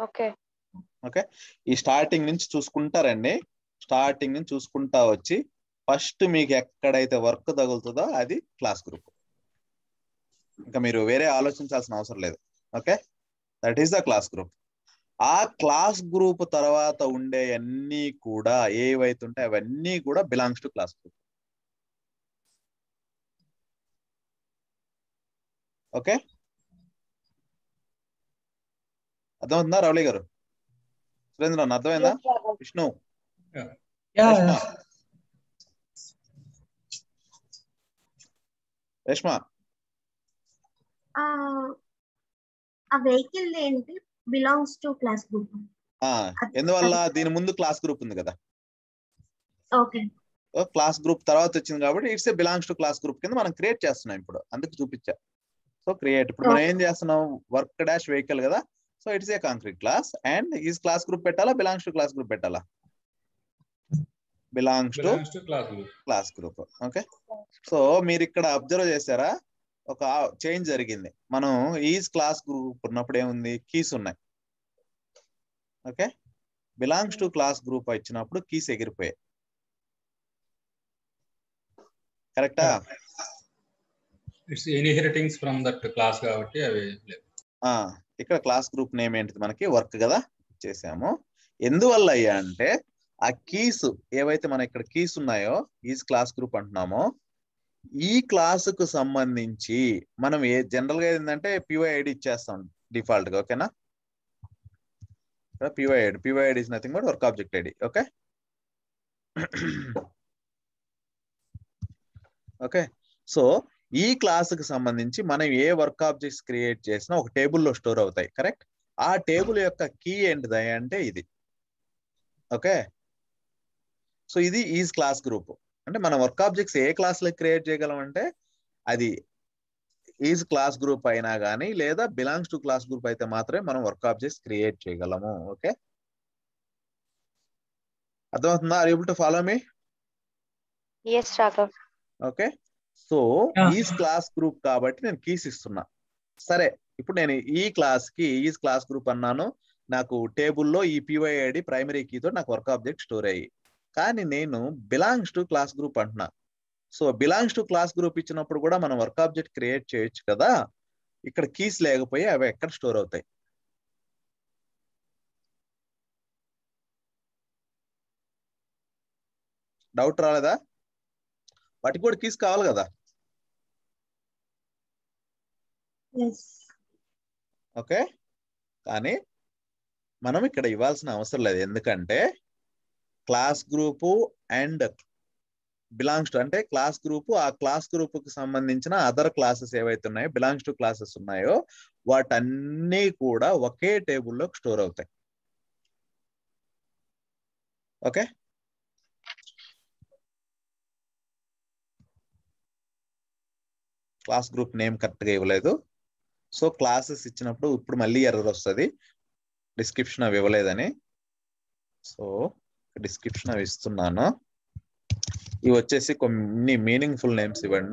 ఓకే. ఈ స్టార్టింగ్ నుంచి చూసుకుంటారండి. స్టార్టింగ్ నుంచి చూసుకుంటా వచ్చి ఫస్ట్ మీకు ఎక్కడైతే వర్క్ తగులుతుందో అది క్లాస్ గ్రూప్. ఇంకా మీరు వేరే ఆలోచించాల్సిన అవసరం లేదు. Okay, that is the class group. ఆ క్లాస్ గ్రూప్ తర్వాత ఉండే అన్ని కూడా ఏవైతే ఉంటాయి అవన్నీ కూడా belongs to class group. Okay, అర్థమవుతుందా రవళి గారు? సురేంద్ర అర్థమైందా? విష్ణు, రేష్మ, ఆ వెహికల్ ఏంటి బిలాంగ్స్ టు క్లాస్ గ్రూప్. ఎందువల్ల? దీని ముందు క్లాస్ గ్రూప్ ఉంది కదా. ఓకే, క్లాస్ గ్రూప్ తర్వాత వచ్చింది కాబట్టి it's a belongs to class group కింద మనం క్రియేట్ చేస్తున్నాం. ఇప్పుడు అందుకు చూపించా. సో క్రియేట్, ఇప్పుడు మనం ఏం చేస్తున్నాం, వర్క్ డాష్ వెహికల్ కదా. So it's a concrete class and is class group పెట్టాలా, బిలాంగ్స్ టు క్లాస్ గ్రూప్ పెట్టాలా? Belongs to class group. Okay, so మీరు ఇక్కడ అబ్జర్వ్ చేశారా, ఒక చేంజ్ జరిగింది. మనం ఈజ్ క్లాస్ గ్రూప్ ఉన్నప్పుడు ఏముంది, కీస్ ఉన్నాయి. Okay, belongs to class group ఇచ్చినప్పుడు కీస్ ఎగిరిపోయాయి. కరెక్టా? ఇట్స్ ఇన్హెరిటింగ్స్ ఫ్రమ్ దట్ క్లాస్ కాబట్టి అవి ఇక్కడ క్లాస్ గ్రూప్ నేమ్ ఏంటిది మనకి, వర్క్ కదా చేసాము. ఎందువల్ల అయ్యా అంటే ఆ కీస్ ఏవైతే మన ఇక్కడ కీస్ ఉన్నాయో ఈజ్ క్లాస్ గ్రూప్ అంటున్నామో, ఈ క్లాసుకు సంబంధించి మనం జనరల్ గా ఏంటంటే పిఓ ఐడి ఇచ్చేస్తాం డిఫాల్ట్ గా. ఓకేనా? PyID. PyID is nothing but work object ID. Okay. Okay, so ఈ క్లాస్కి సంబంధించి మనం ఏ వర్క్ ఆబ్జెక్ట్స్ క్రియేట్ చేసినా ఒక టేబుల్లో స్టోర్ అవుతాయి. కరెక్ట్? ఆ టేబుల్ యొక్క కీ ఏంటిది అంటే ఇది. ఓకే, సో ఇది ఈజ్ క్లాస్ గ్రూప్. అంటే మనం వర్క్ ఆబ్జెక్ట్స్ ఏ క్లాస్లో క్రియేట్ చేయగలం అంటే అది ఈజ్ క్లాస్ గ్రూప్ అయినా కానీ లేదా బిలాంగ్స్ టు క్లాస్ గ్రూప్ అయితే మాత్రమే మనం వర్క్ ఆబ్జెక్ట్స్ క్రియేట్ చేయగలము. ఓకే, అర్థమవుతుందా? Are able to follow me? yes Raghav. Okay, so is class group కాబట్టి నేను కీస్ ఇస్తున్నా. సరే, ఇప్పుడు నేను ఈ క్లాస్ కి ఈజ్ క్లాస్ గ్రూప్ అన్నాను, నాకు టేబుల్లో ఈ PyID ప్రైమరీ కీతో నాకు వర్క్ ఆబ్జెక్ట్ స్టోర్ అయ్యి. కానీ నేను బిలాంగ్స్ టు క్లాస్ గ్రూప్ అంటున్నా. So belongs to class group ఇచ్చినప్పుడు కూడా మనం వర్క్ ఆబ్జెక్ట్ క్రియేట్ చేయొచ్చు కదా. ఇక్కడ కీస్ లేకపోయి అవి ఎక్కడ స్టోర్ అవుతాయి? డౌట్ రాలేదా? వాటికి కూడా కీస్ కావాలి కదా. ఓకే, కానీ మనం ఇక్కడ ఇవ్వాల్సిన అవసరం లేదు. ఎందుకంటే class group and belongs to అంటే క్లాస్ గ్రూపు ఆ క్లాస్ గ్రూప్ కి సంబంధించిన అదర్ క్లాసెస్ ఏవైతే ఉన్నాయో బిలాంగ్స్ టు క్లాసెస్ ఉన్నాయో వాటన్నీ కూడా ఒకే టేబుల్లో స్టోర్ అవుతాయి. Okay, class group name correct గా ఇవ్వలేదు. సో క్లాసెస్ ఇచ్చినప్పుడు ఇప్పుడు మళ్ళీ ఎర్రర్ వస్తుంది, డిస్క్రిప్షన్ అవి ఇవ్వలేదని. సో డిస్క్రిప్షన్ అవి ఇస్తున్నాను. ఇవి వచ్చేసి కొన్ని మీనింగ్ఫుల్ నేమ్స్ ఇవ్వండి.